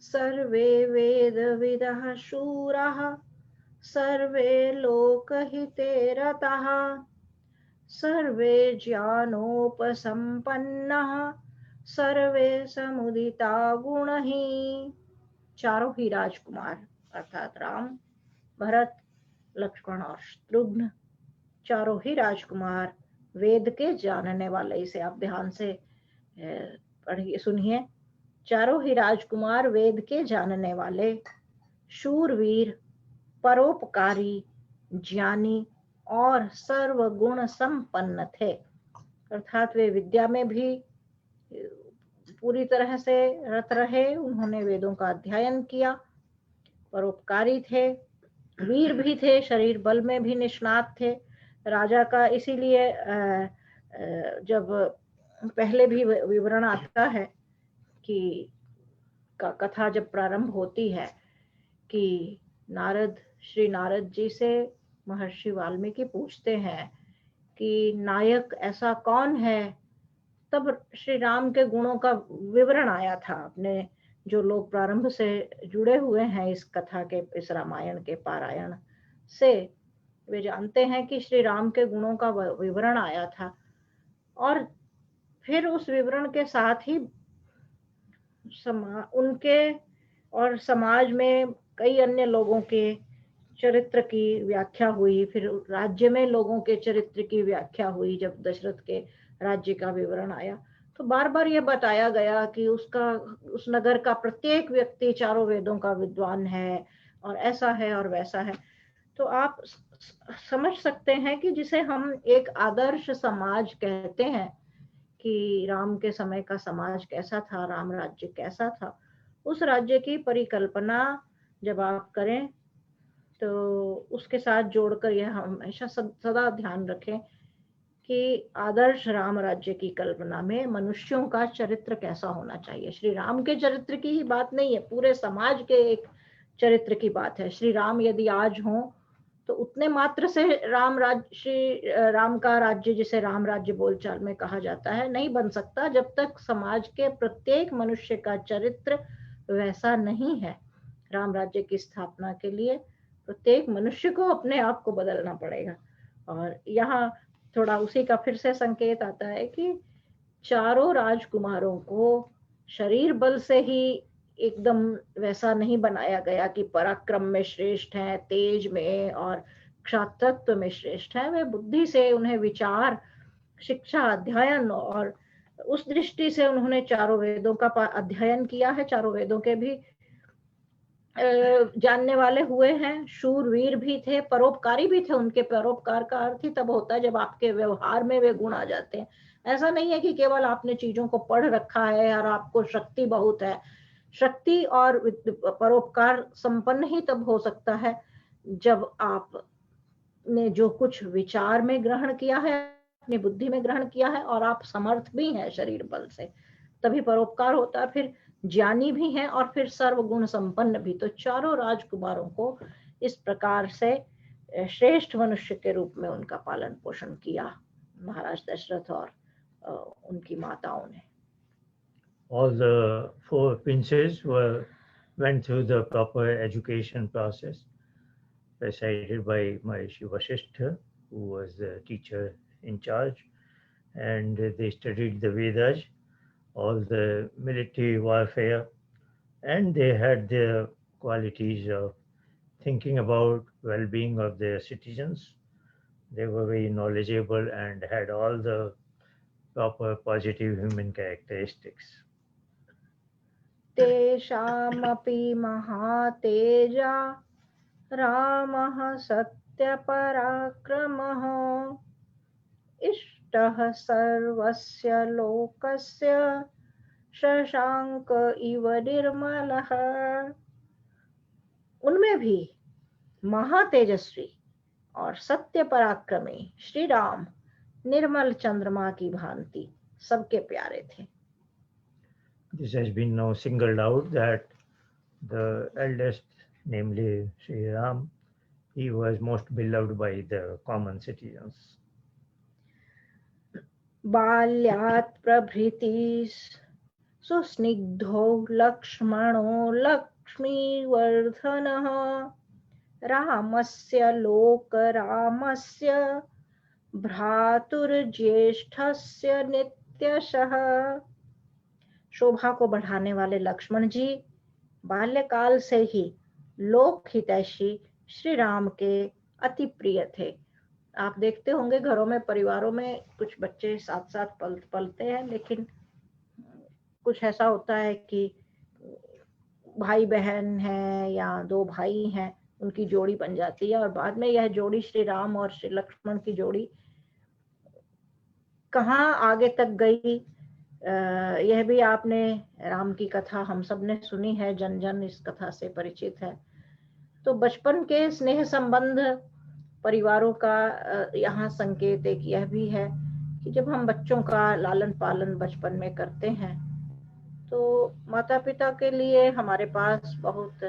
S1: सर्वे वेदविदः शूरः सर्वे लोकहिते रताः सर्वे ज्ञानोपसंपन्नः सर्वे समुदिता गुणहि। चारों ही राजकुमार अर्थात राम, भरत, लक्ष्मण और शत्रुघ्न, चारों ही राजकुमार वेद के जानने वाले। इसे आप ध्यान से पढ़िए, सुनिए। चारों ही राजकुमार वेद के जानने वाले, शूरवीर, परोपकारी, ज्ञानी और सर्वगुण संपन्न थे। अर्थात वे विद्या में भी पूरी तरह से रत रहे, उन्होंने वेदों का अध्ययन किया, परोपकारी थे, वीर भी थे, शरीर बल में भी निष्णात थे। राजा का इसीलिए जब पहले भी विवरण आता है कि कथा जब प्रारंभ होती है कि श्री नारद जी से महर्षि वाल्मीकि पूछते हैं कि नायक ऐसा कौन है, तब श्री राम के गुणों का विवरण आया था। अपने जो लोग प्रारंभ से जुड़े हुए हैं इस कथा के, इस रामायण के पारायण से, वे जानते हैं कि श्री राम के गुणों का विवरण आया था। और फिर उस विवरण के साथ ही उनके और समाज में कई अन्य लोगों के चरित्र की व्याख्या हुई। फिर राज्य में लोगों के चरित्र की व्याख्या हुई। जब दशरथ के राज्य का विवरण आया तो बार बार यह बताया गया कि उस नगर का प्रत्येक व्यक्ति चारों वेदों का विद्वान है और ऐसा है और वैसा है। तो आप समझ सकते हैं कि जिसे हम एक आदर्श समाज कहते हैं कि राम के समय का समाज कैसा था, राम राज्य कैसा था, उस राज्य की परिकल्पना जब आप करें तो उसके साथ जोड़कर यह हमेशा सदा ध्यान रखें कि आदर्श राम राज्य की कल्पना में मनुष्यों का चरित्र कैसा होना चाहिए। श्री राम के चरित्र की ही बात नहीं है, पूरे समाज के एक चरित्र की बात है। श्री राम यदि आज हों तो उतने मात्र से श्री राम का राज्य, जिसे राम राज्य बोलचाल में कहा जाता है, नहीं बन सकता जब तक समाज के प्रत्येक मनुष्य का चरित्र वैसा नहीं है। राम राज्य की स्थापना के लिए प्रत्येक मनुष्य को अपने आप को बदलना पड़ेगा। और यहाँ थोड़ा उसी का फिर से संकेत आता है कि चारों राजकुमारों को शरीर बल से ही एकदम वैसा नहीं बनाया गया कि पराक्रम में श्रेष्ठ हैं, तेज में और क्षात्रत्व में श्रेष्ठ हैं। वे बुद्धि से, उन्हें विचार, शिक्षा, अध्ययन, और उस दृष्टि से उन्होंने चारों वेदों का अध्ययन किया है, चारों वेदों के भी जानने वाले हुए हैं। शूरवीर भी थे, परोपकारी भी थे। उनके परोपकार का अर्थ ही तब होता है जब आपके व्यवहार में वे गुण आ जाते हैं। ऐसा नहीं है कि केवल आपने चीजों को पढ़ रखा है और आपको शक्ति बहुत है। शक्ति और परोपकार संपन्न ही तब हो सकता है जब आपने जो कुछ विचार में ग्रहण किया है, अपनी बुद्धि में ग्रहण किया है, और आप समर्थ भी हैं शरीर बल से, तभी परोपकार होता है। फिर ज्ञानी भी हैं और फिर सर्वगुण संपन्न भी। तो चारों राजकुमारों को इस प्रकार से श्रेष्ठ मनुष्य के रूप में उनका पालन पोषण किया महाराज दशरथ और उनकी माताओं ने।
S2: All the 4 princes went through the proper education process presided by Maharishi Vasishtha, who was the teacher in charge, and they studied the Vedas, all the military warfare, and they had the qualities of thinking about well-being of their citizens. They were very knowledgeable and had all the proper positive human characteristics.
S1: तेषामपि महातेजा रामः सत्यपराक्रमः दृष्टः सर्वस्य लोकस्य शशांक इव निर्मलः। उनमें भी महातेजस्वी और सत्य पराक्रमी श्री राम निर्मल चंद्रमा की भांति सबके प्यारे थे।
S2: This has been now singled out that the eldest, namely Sri Ram, he was most beloved by the common citizens.
S1: बाल्यात् प्रभृति सुस्निग्धो लक्ष्मणो लक्ष्मीवर्धनः रामस्य लोकरामस्य भ्रातुर्ज्येष्ठस्य नित्यशः। शोभा को बढ़ाने वाले लक्ष्मण जी बाल्यकाल से ही लोक हितैषी श्री राम के अति प्रिय थे। आप देखते होंगे घरों में, परिवारों में कुछ बच्चे साथ साथ पलते हैं, लेकिन कुछ ऐसा होता है कि भाई बहन है या दो भाई हैं, उनकी जोड़ी बन जाती है और बाद में यह जोड़ी श्री राम और श्री लक्ष्मण की जोड़ी कहाँ आगे तक गई, यह भी आपने राम की कथा हम सब ने सुनी है, जन जन इस कथा से परिचित है। तो बचपन के स्नेह संबंध परिवारों का यहाँ संकेत एक यह भी है कि जब हम बच्चों का लालन पालन बचपन में करते हैं तो माता पिता के लिए हमारे पास बहुत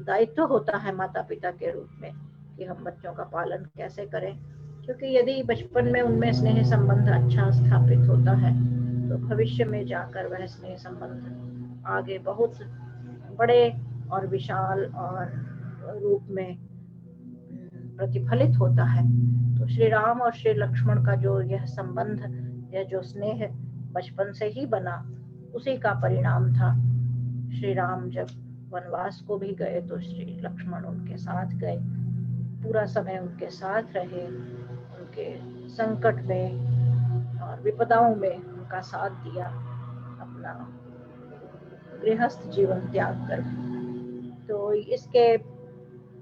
S1: दायित्व होता है माता पिता के रूप में कि हम बच्चों का पालन कैसे करें, क्योंकि यदि बचपन में उनमें स्नेह संबंध अच्छा स्थापित होता है तो भविष्य में जाकर वह स्नेह संबंध आगे बहुत बड़े और विशाल और रूप में प्रतिफलित होता है। तो श्री राम और श्री लक्ष्मण का जो यह संबंध, यह जो स्नेह बचपन से ही बना, उसी का परिणाम था। श्री राम जब वनवास को भी गए तो श्री लक्ष्मण उनके साथ गए, पूरा समय उनके साथ रहे, उनके संकट में और विपदाओं में उनका साथ दिया, अपना गृहस्थ जीवन त्याग कर। तो इसके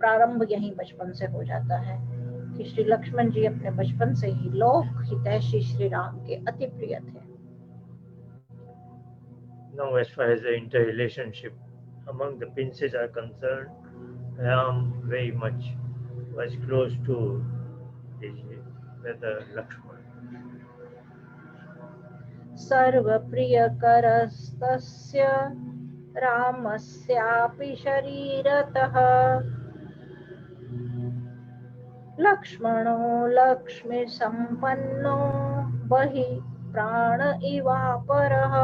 S1: प्रारंभ यहीं बचपन से हो जाता है कि श्री लक्ष्मण जी अपने बचपन से ही लोक हितैषी श्री राम के अति प्रिय थे।
S2: Now, as far as the interrelationship among the princes are concerned, Ram very much was close to his brother Lakshman.
S1: सर्वप्रियकरस्तस्य रामस्यापि शरीरतः लक्ष्मणो लक्ष्मीसम्पन्नो बहि प्राण इवापरः।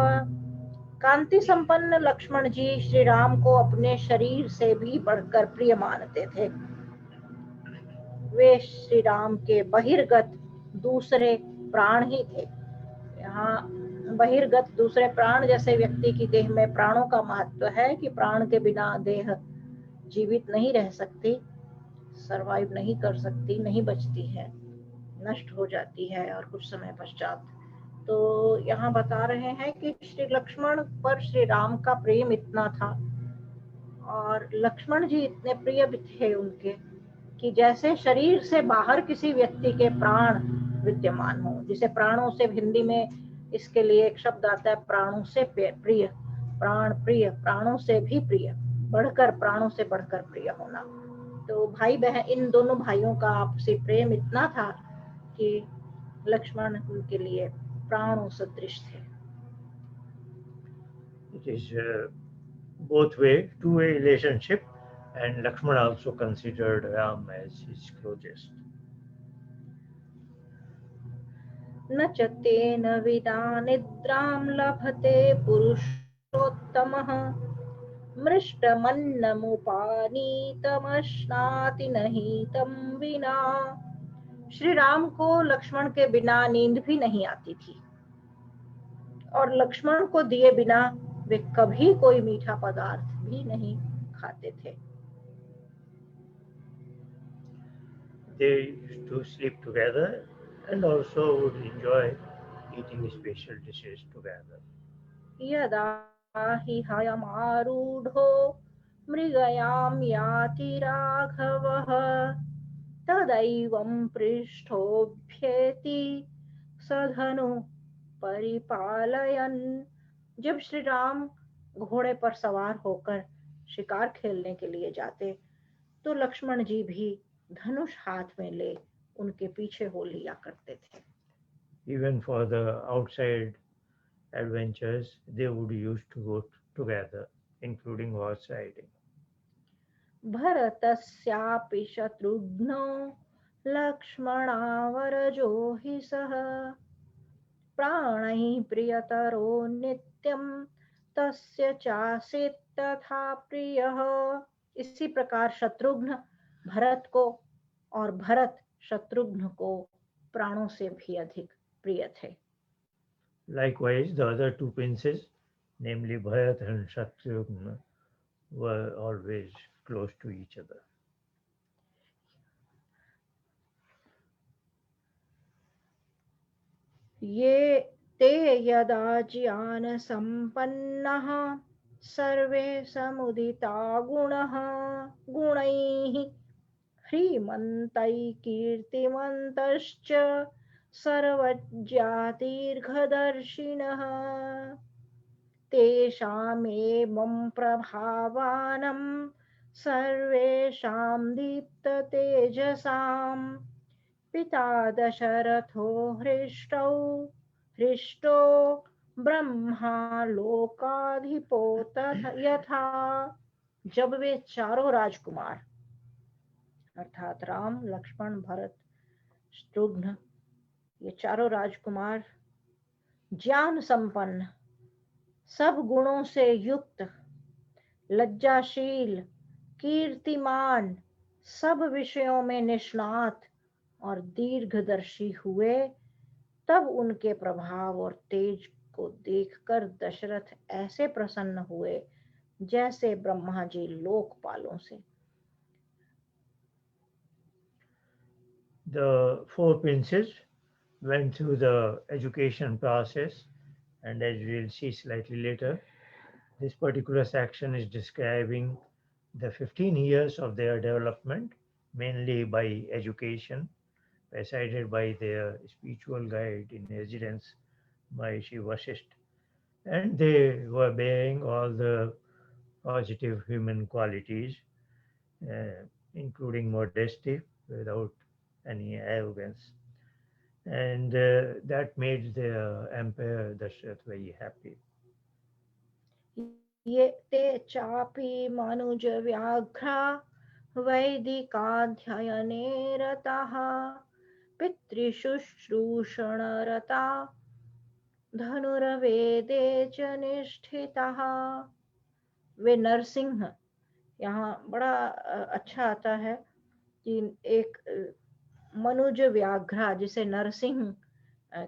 S1: कांति संपन्न लक्ष्मण जी श्री राम को अपने शरीर से भी बढ़कर प्रिय मानते थे। वे श्री राम के बहिर्गत दूसरे प्राण ही थे। यहाँ बहिर्गत दूसरे प्राण, जैसे व्यक्ति की देह में प्राणों का महत्व है कि प्राण के बिना देह जीवित नहीं रह सकती, सरवाइव नहीं कर सकती, नहीं बचती है, नष्ट हो जाती है और कुछ समय पश्चात। तो यहाँ बता रहे हैं कि श्री लक्ष्मण पर श्री राम का प्रेम इतना था और लक्ष्मण जी इतने प्रिय भी थे उनके कि जैसे शरीर से बाहर किसी व्यक्ति के प्राण विद्यमान हो, जिसे प्राणों से, हिंदी में इसके लिए एक शब्द आता है प्राणों से प्रिय, प्राण प्रिय, प्राणों से भी प्रिय, बढ़कर, प्राणों से बढ़कर प्रिय होना। तो भाई बहन, इन दोनों भाइयों का आपसी प्रेम इतना था कि लक्ष्मण उनके लिए प्राणों सदृश थे।
S2: It is both way, two-way relationship, and Lakshman also considered Ram as his closest.
S1: न च तेन विना निद्रां लभते पुरुषोत्तमः मृष्टमन्नमुपानीतमश्नाति नहीं तं विना। श्री राम को लक्ष्मण के बिना नींद भी नहीं आती थी और लक्ष्मण को दिए बिना वे कभी कोई मीठा पदार्थ भी नहीं खाते थे।
S2: They used to sleep together and also would enjoy eating special dishes together.
S1: यदा हि हयमारूढो मृगयां याति राघवः तदैवं पृष्ठोभ्येति सधनु परिपालयन्। जब श्री राम घोड़े पर सवार होकर शिकार खेलने के लिए जाते तो लक्ष्मण जी भी धनुष हाथ में ले उनके पीछे हो लिया करते थे।
S2: Even for the outside adventures, they would used to go together, including horse riding.
S1: भरतस्यापि शत्रुघ्नो लक्ष्मणावरजो हि सः प्राणैः प्रियतरो नित्यं तस्य चासीत् तथा प्रियः। इसी प्रकार शत्रुघ्न भरत को और भरत शत्रुघ्न को प्राणों से भी अधिक प्रिय थे।
S2: Likewise, the other two princes, namely Bharat and Shatrugna, were always close to each other.
S1: ये ते यदा ज्ञान संपन्नः सर्वे समुदिता गुणः गुणैः ह्रीमन्तैः कीर्तिमन्तश्च सर्वज्ञातीर्घदर्शिनः तेषामेवं प्रभावानं सर्वेषां दीप्ततेजसां पिता दशरथो हृष्टो ब्रह्मा लोकाधिपो यथा। जब वे चारों राजकुमार अर्थात राम लक्ष्मण भरत शत्रुघ्न ये चारों राजकुमार ज्ञान संपन्न सब गुणों से युक्त लज्जाशील कीर्तिमान सब विषयों में निष्णात और दीर्घदर्शी हुए तब उनके प्रभाव और तेज को देखकर दशरथ ऐसे प्रसन्न हुए जैसे ब्रह्मा जी लोकपालों से।
S2: The four princes went through the education process, and as we will see slightly later, this particular section is describing the 15 years of their development, mainly by education, presided by their spiritual guide in residence, Maharishi Vasishtha. And they were bearing all the positive human qualities, including modesty, without any arrogance. And that made the emperor Dashrath very happy.
S1: ये ते चापि मनुज व्याघ्रा वैदिकाध्ययने रताः पितृशुश्रूषणरता धनुर्वेदे च निष्ठिताः। वे नरसिंह, यहाँ बड़ा अच्छा आता है कि एक मनुज व्याघ्रा जिसे नरसिंह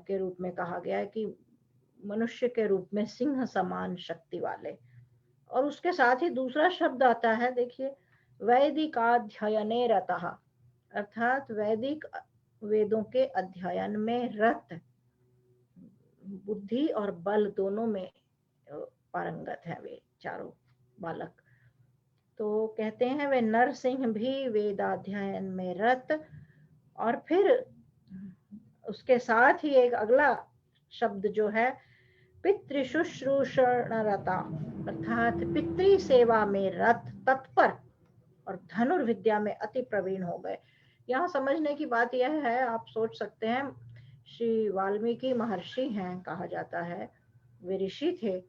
S1: के रूप में कहा गया है कि मनुष्य के रूप में सिंह समान शक्ति वाले, और उसके साथ ही दूसरा शब्द आता है, देखिए, वैदिकाध्ययने रतः अर्थात वैदिक वेदों के अध्ययन में रत, बुद्धि और बल दोनों में पारंगत है वे चारों बालक। तो कहते हैं वे नरसिंह भी वेदाध्ययन में रत, और फिर उसके साथ ही एक अगला शब्द जो है पितृशुश्रूषणरता अर्थात पितृ सेवा में रत तत्पर और धनुर्विद्या में अति प्रवीण हो गए। यहाँ समझने की बात यह है, आप सोच सकते हैं श्री वाल्मीकि महर्षि हैं कहा जाता है, वे ऋषि थे,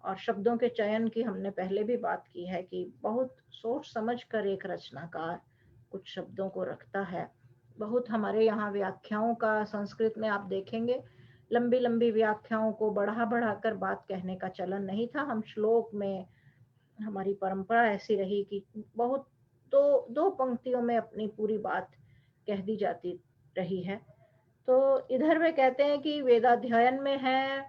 S1: और शब्दों के चयन की हमने पहले भी बात की है कि बहुत सोच समझ कर एक रचनाकार कुछ शब्दों को रखता है। बहुत हमारे यहाँ व्याख्याओं का संस्कृत में आप देखेंगे लंबी लंबी व्याख्याओं को बढ़ा बढ़ा कर बात कहने का चलन नहीं था। हम श्लोक में हमारी परंपरा ऐसी रही कि बहुत दो पंक्तियों में अपनी पूरी बात कह दी जाती रही है। तो इधर वे कहते हैं कि वेदाध्ययन में है,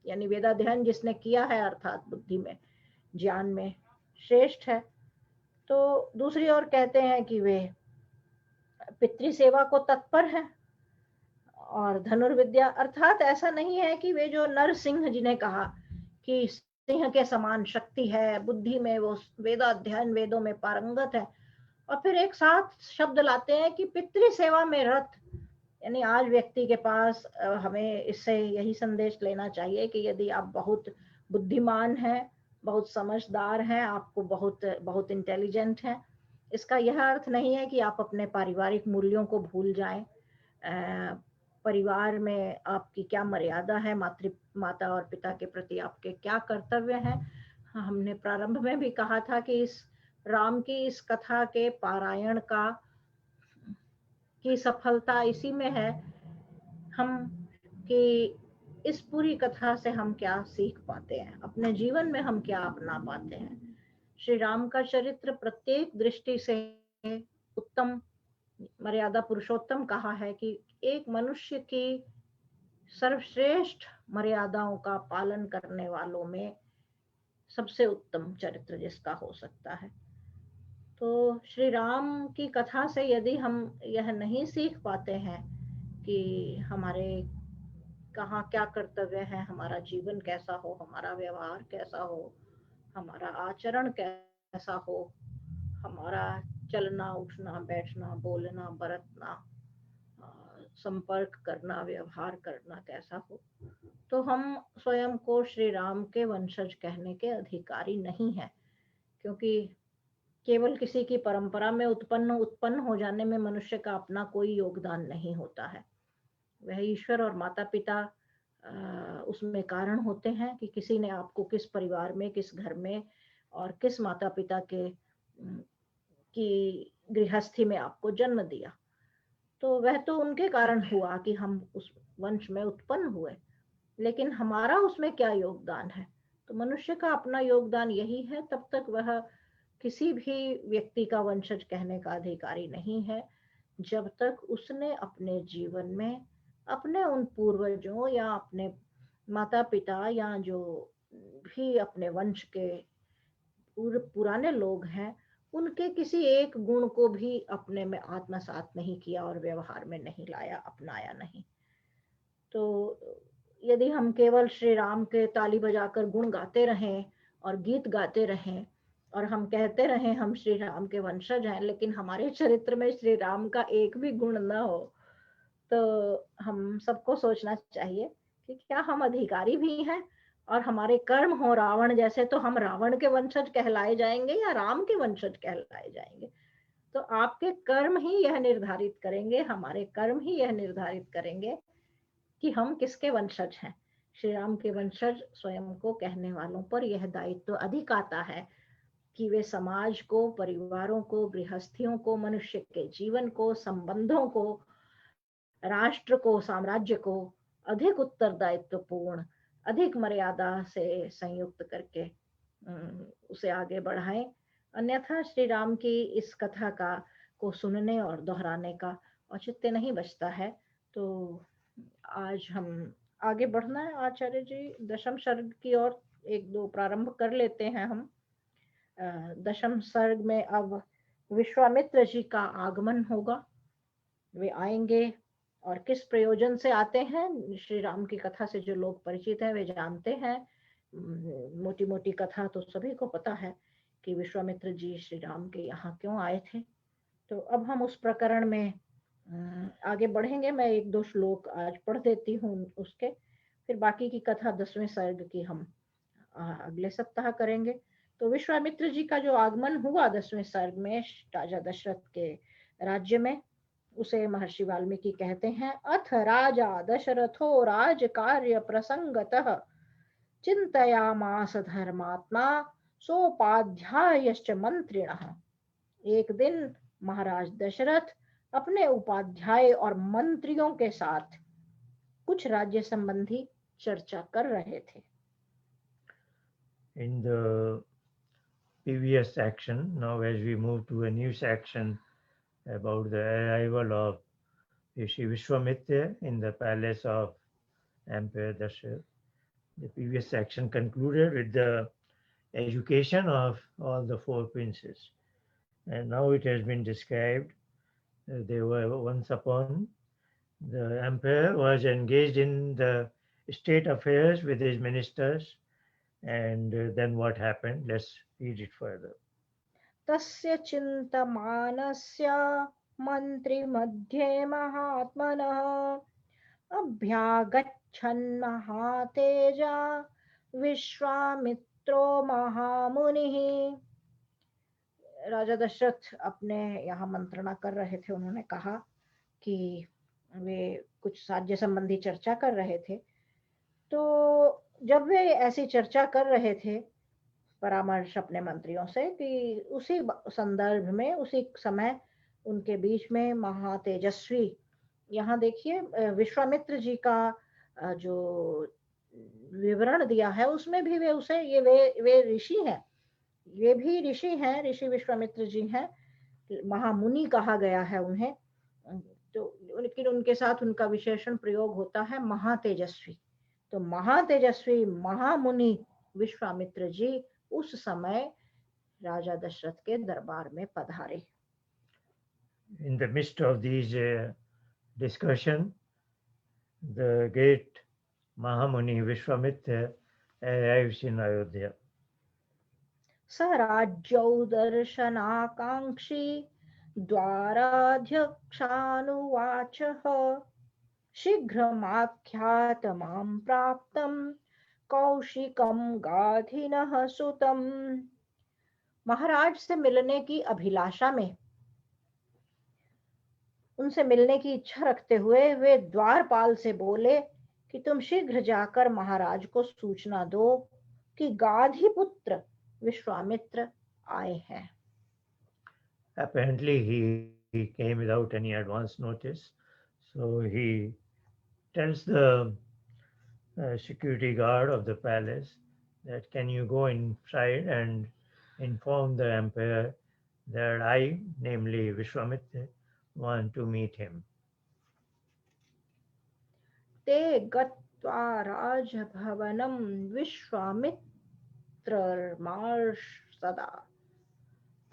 S1: यानी वेदाध्ययन जिसने किया है अर्थात बुद्धि में ज्ञान में श्रेष्ठ है। तो दूसरी ओर कहते हैं कि वे पितृ सेवा को तत्पर हैं, और धनुर्विद्या अर्थात ऐसा नहीं है कि वे जो नरसिंह जिन्हें कहा कि सिंह के समान शक्ति है, बुद्धि में वो वेदाध्ययन वेदों में पारंगत है, और फिर एक साथ शब्द लाते हैं कि पितृ सेवा में रत, यानी आज व्यक्ति के पास हमें इससे यही संदेश लेना चाहिए कि यदि आप बहुत बुद्धिमान हैं, बहुत समझदार हैं, आपको बहुत बहुत इंटेलिजेंट हैं, इसका यह अर्थ नहीं है कि आप अपने पारिवारिक मूल्यों को भूल जाएं। परिवार में आपकी क्या मर्यादा है, माता और पिता के प्रति आपके क्या कर्तव्य हैं। हमने प्रारंभ में भी कहा था कि इस राम की इस कथा के पारायण की सफलता इसी में है हम कि इस पूरी कथा से हम क्या सीख पाते हैं, अपने जीवन में हम क्या अपना पाते हैं। श्री राम का चरित्र प्रत्येक दृष्टि से उत्तम, मर्यादा पुरुषोत्तम कहा है कि एक मनुष्य की सर्वश्रेष्ठ मर्यादाओं का पालन करने वालों में सबसे उत्तम चरित्र जिसका हो सकता है। तो श्री राम की कथा से यदि हम यह नहीं सीख पाते हैं कि हमारे कहाँ क्या कर्तव्य है, हमारा जीवन कैसा हो, हमारा व्यवहार कैसा हो, हमारा आचरण कैसा हो, हमारा चलना उठना बैठना बोलना बरतना, संपर्क करना व्यवहार करना कैसा हो, तो हम स्वयं को श्री राम के वंशज कहने के अधिकारी नहीं है। क्योंकि केवल किसी की परंपरा में उत्पन्न हो जाने में मनुष्य का अपना कोई योगदान नहीं होता है। वह ईश्वर और माता पिता उसमें कारण होते हैं कि किसी ने आपको किस परिवार में, किस घर में और किस माता पिता के की गृहस्थी में आपको जन्म दिया। तो वह तो उनके कारण हुआ कि हम उस वंश में उत्पन्न हुए, लेकिन हमारा उसमें क्या योगदान है। तो मनुष्य का अपना योगदान यही है, तब तक वह किसी भी व्यक्ति का वंशज कहने का अधिकारी नहीं है जब तक उसने अपने जीवन में अपने उन पूर्वजों या अपने माता पिता या जो भी अपने वंश के पुराने लोग हैं उनके किसी एक गुण को भी अपने में आत्मसात नहीं किया और व्यवहार में नहीं लाया, अपनाया नहीं। तो यदि हम केवल श्री राम के ताली बजाकर गुण गाते रहें और गीत गाते रहें और हम कहते रहें हम श्री राम के वंशज हैं, लेकिन हमारे चरित्र में श्री राम का एक भी गुण न हो, तो हम सबको सोचना चाहिए कि क्या हम अधिकारी भी हैं और हमारे कर्म हो रावण जैसे, तो हम रावण के वंशज कहलाए जाएंगे या राम के वंशज कहलाए जाएंगे। तो आपके कर्म ही यह निर्धारित करेंगे, हमारे कर्म ही यह निर्धारित करेंगे कि हम किसके वंशज हैं। श्री राम के वंशज स्वयं को कहने वालों पर यह दायित्व अधिक आता है कि वे समाज को, परिवारों को, गृहस्थियों को, मनुष्य के जीवन को, संबंधों को, राष्ट्र को, साम्राज्य को अधिक उत्तरदायित्वपूर्ण, अधिक मर्यादा से संयुक्त करके उसे आगे बढ़ाएं। अन्यथा श्री राम की इस कथा को सुनने और दोहराने का औचित्य नहीं बचता है। तो आज हम आगे बढ़ना है आचार्य जी, दशम सर्ग की ओर एक दो प्रारंभ कर लेते हैं हम। दशम सर्ग में अब विश्वामित्र जी का आगमन होगा। वे आएंगे और किस प्रयोजन से आते हैं, श्री राम की कथा से जो लोग परिचित हैं वे जानते हैं। मोटी मोटी कथा तो सभी को पता है कि विश्वामित्र जी श्री राम के यहाँ क्यों आए थे। तो अब हम उस प्रकरण में आगे बढ़ेंगे। मैं एक दो श्लोक आज पढ़ देती हूँ उसके, फिर बाकी की कथा 10वें सर्ग की हम अगले सप्ताह करेंगे। तो विश्वामित्र जी का जो आगमन हुआ 10वें सर्ग में राजा दशरथ के राज्य में, उसे महर्षि वाल्मीकि कहते हैं, अथ राजा दशरथो राज कार्य प्रसंगतः चिंतयामास धर्मात्मा सोपाध्यायश्च मंत्रिणः। एक दिन महाराज दशरथ अपने उपाध्याय और मंत्रियों के साथ कुछ राज्य संबंधी चर्चा कर रहे थे।
S2: In the previous section, now as we move to a new section about the arrival of Rishi Vishwamitra in the palace of Emperor Dasharatha. The previous section concluded with the education of all the four princes. And now it has been described they were once upon, the emperor was engaged in the state affairs with his ministers. And then what happened? Let's read it further.
S1: तस्य चिन्तमानस्य मंत्री मध्ये महात्मनः अभ्यागच्छन् महातेजा विश्वामित्रो महामुनिः। राजा दशरथ अपने यहाँ मंत्रणा कर रहे थे। उन्होंने कहा कि वे कुछ राज्य संबंधी चर्चा कर रहे थे। तो जब वे ऐसी चर्चा कर रहे थे परामर्श अपने मंत्रियों से, कि उसी संदर्भ में उसी समय उनके बीच में महातेजस्वी, यहाँ देखिए विश्वामित्र जी का जो विवरण दिया है उसमें भी वे उसे ये वे ऋषि हैं, ये भी ऋषि हैं, ऋषि विश्वामित्र जी हैं, महामुनि कहा गया है उन्हें। तो लेकिन उनके साथ उनका विशेषण प्रयोग होता है महातेजस्वी। तो महातेजस्वी महामुनि विश्वामित्र जी उस समय राजा दशरथ के दरबार में पधारे।
S2: In the midst of these discussion, the great Mahamuni Vishwamitra arrives in Ayodhya.
S1: स राज्यौ दर्शनाकांक्षी द्वाराध्यक्षानुवाचः शीघ्रमाख्यातमां प्राप्तं कौशिकं गाधिनः सुतम्। महाराज से मिलने की अभिलाषा में, उनसे मिलने की इच्छा रखते हुए वे द्वारपाल से बोले कि तुम शीघ्र जाकर महाराज को सूचना दो कि गाधी पुत्र विश्वामित्र आए हैं।
S2: Apparently, he came without any advance notice, so he tells the security guard of the palace that can you go inside and inform the emperor that I, namely Vishwamitra, want to meet him.
S1: ते गत्वा राजभवनं विश्वामित्रर्मार्षदा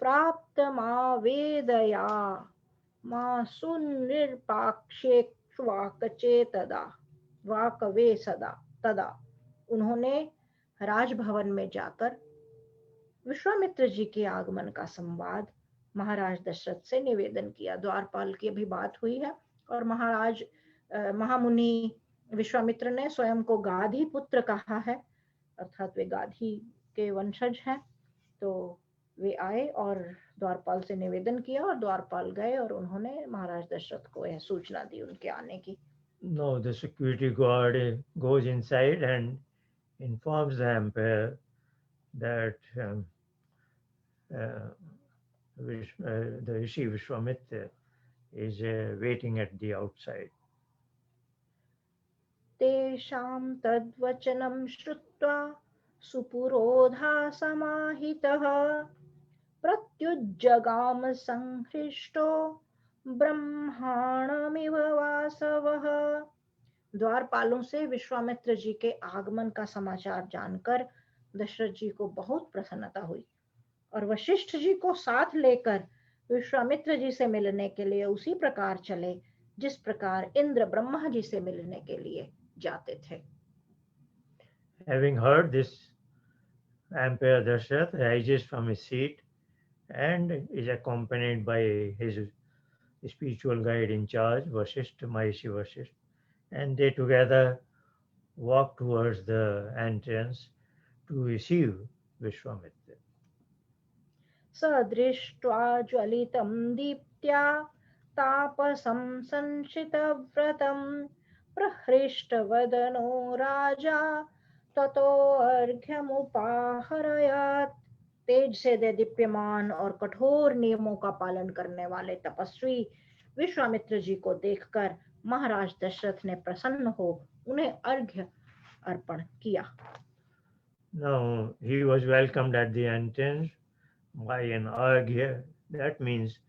S1: प्राप्तमावेदया वाकवे सदा तदा। उन्होंने राजभवन में जाकर विश्वामित्र जी के आगमन का संवाद महाराज दशरथ से निवेदन किया। द्वारपाल की अभी बात हुई है और महामुनि विश्वामित्र ने स्वयं को गाधी पुत्र कहा है, अर्थात वे गाधी के वंशज हैं। तो वे आए और द्वारपाल से निवेदन किया और द्वारपाल गए और उन्होंने महाराज दशरथ को यह सूचना दी उनके आने की।
S2: No, the security guard goes inside and informs the emperor that the Rishi Vishwamitra is waiting at the outside.
S1: तेषां तद्वचनं श्रुत्वा सुपुरोधा समाहितः प्रत्युज्जगाम संहृष्टो ब्रह्माणमिव वासवः। द्वारपालों से विश्वामित्र जी के आगमन का समाचार जानकर दशरथ जी को बहुत प्रसन्नता हुई और वशिष्ठ जी को साथ लेकर विश्वामित्र जी से मिलने के लिए उसी प्रकार चले जिस प्रकार इंद्र ब्रह्मा जी से मिलने के लिए जाते थे।
S2: Having heard this, Emperor Dasharatha rises from his seat and is accompanied by his spiritual guide in charge, Vasishtha, Maharishi Vasishtha, and they together walk towards the entrance to receive Vishwamitra.
S1: सदृष्ट्वा ज्वलितं दीप्त्या तापसं संशितव्रतं प्रहृष्टवदनो राजा ततो अर्घ्यमुपाहरयात्। तेज से दीप्यमान और कठोर नियमों का पालन करने वाले तपस्वी विश्वामित्र जी को देखकर महाराज दशरथ ने प्रसन्न हो उन्हें अर्घ्य अर्पण किया।
S2: Now he was welcomed at the entrance by an arghya. That means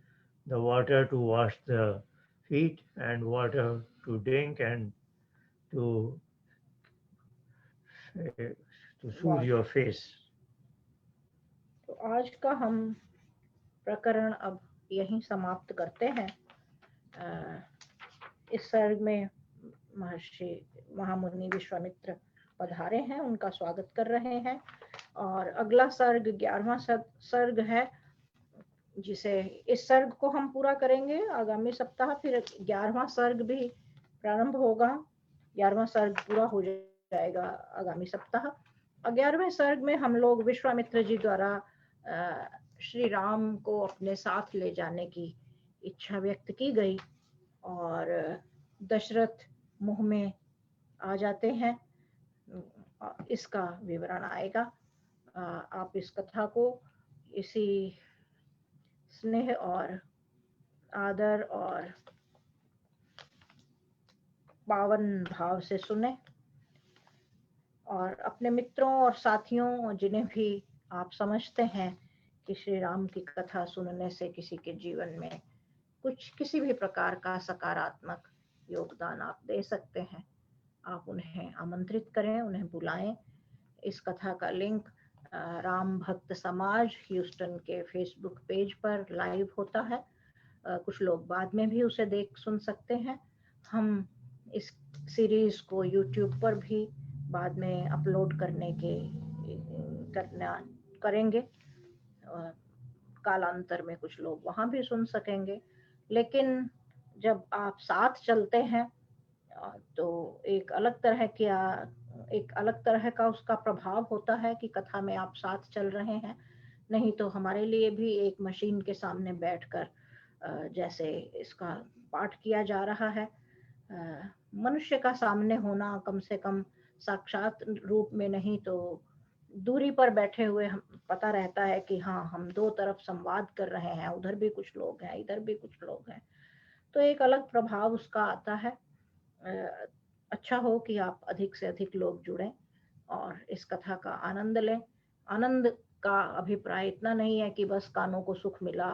S2: the water to wash the feet and water to drink and to soothe your face.
S1: तो आज का हम प्रकरण अब यहीं समाप्त करते हैं। इस सर्ग में महर्षि महामुनि विश्वामित्र पधारे हैं, उनका स्वागत कर रहे हैं और अगला सर्ग 11वां सर्ग है जिसे इस सर्ग को हम पूरा करेंगे आगामी सप्ताह। फिर 11वां सर्ग भी प्रारंभ होगा, 11वां सर्ग पूरा हो जाएगा आगामी सप्ताह। 11वें सर्ग में हम लोग विश्वामित्र जी द्वारा श्री राम को अपने साथ ले जाने की इच्छा व्यक्त की गई और दशरथ मुंह में आ जाते हैं, इसका विवरण आएगा। आप इस कथा को इसी स्नेह और आदर और पावन भाव से सुने और अपने मित्रों और साथियों, जिन्हें भी आप समझते हैं कि श्री राम की कथा सुनने से किसी के जीवन में कुछ किसी भी प्रकार का सकारात्मक योगदान आप दे सकते हैं, आप उन्हें आमंत्रित करें, उन्हें बुलाएं। इस कथा का लिंक राम भक्त समाज ह्यूस्टन के फेसबुक पेज पर लाइव होता है। कुछ लोग बाद में भी उसे देख सुन सकते हैं। हम इस सीरीज को यूट्यूब पर भी बाद में अपलोड करेंगे। कालांतर में कुछ लोग वहां भी सुन सकेंगे। लेकिन जब आप साथ चलते हैं तो एक अलग तरह का उसका प्रभाव होता है कि कथा में आप साथ चल रहे हैं। नहीं तो हमारे लिए भी एक मशीन के सामने बैठकर जैसे इसका पाठ किया जा रहा है, मनुष्य का सामने होना, कम से कम साक्षात रूप में नहीं तो दूरी पर बैठे हुए हम पता रहता है कि हाँ, हम दो तरफ संवाद कर रहे हैं, उधर भी कुछ लोग हैं, इधर भी कुछ लोग हैं, तो एक अलग प्रभाव उसका आता है। अच्छा हो कि आप अधिक से अधिक लोग जुड़ें और इस कथा का आनंद लें। आनंद का अभिप्राय इतना नहीं है कि बस कानों को सुख मिला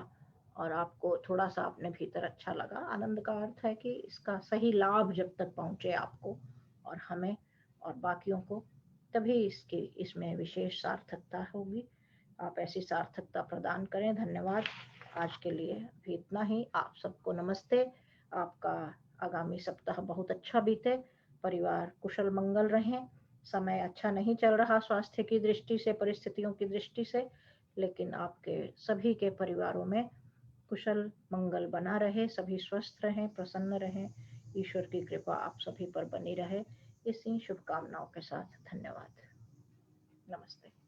S1: और आपको थोड़ा सा अपने भीतर अच्छा लगा। आनंद का अर्थ है कि इसका सही लाभ जब तक पहुंचे आपको और हमें और बाकियों को, तभी इसमें विशेष सार्थकता होगी। आप ऐसी सार्थकता प्रदान करें। धन्यवाद। आज के लिए भी इतना ही। आप सबको नमस्ते। आपका आगामी सप्ताह बहुत अच्छा बीते, परिवार कुशल मंगल रहें। समय अच्छा नहीं चल रहा स्वास्थ्य की दृष्टि से, परिस्थितियों की दृष्टि से, लेकिन आपके सभी के परिवारों में कुशल मंगल बना रहे, सभी स्वस्थ रहें, प्रसन्न रहें, ईश्वर की कृपा आप सभी पर बनी रहे। इसी शुभकामनाओं के साथ धन्यवाद। नमस्ते।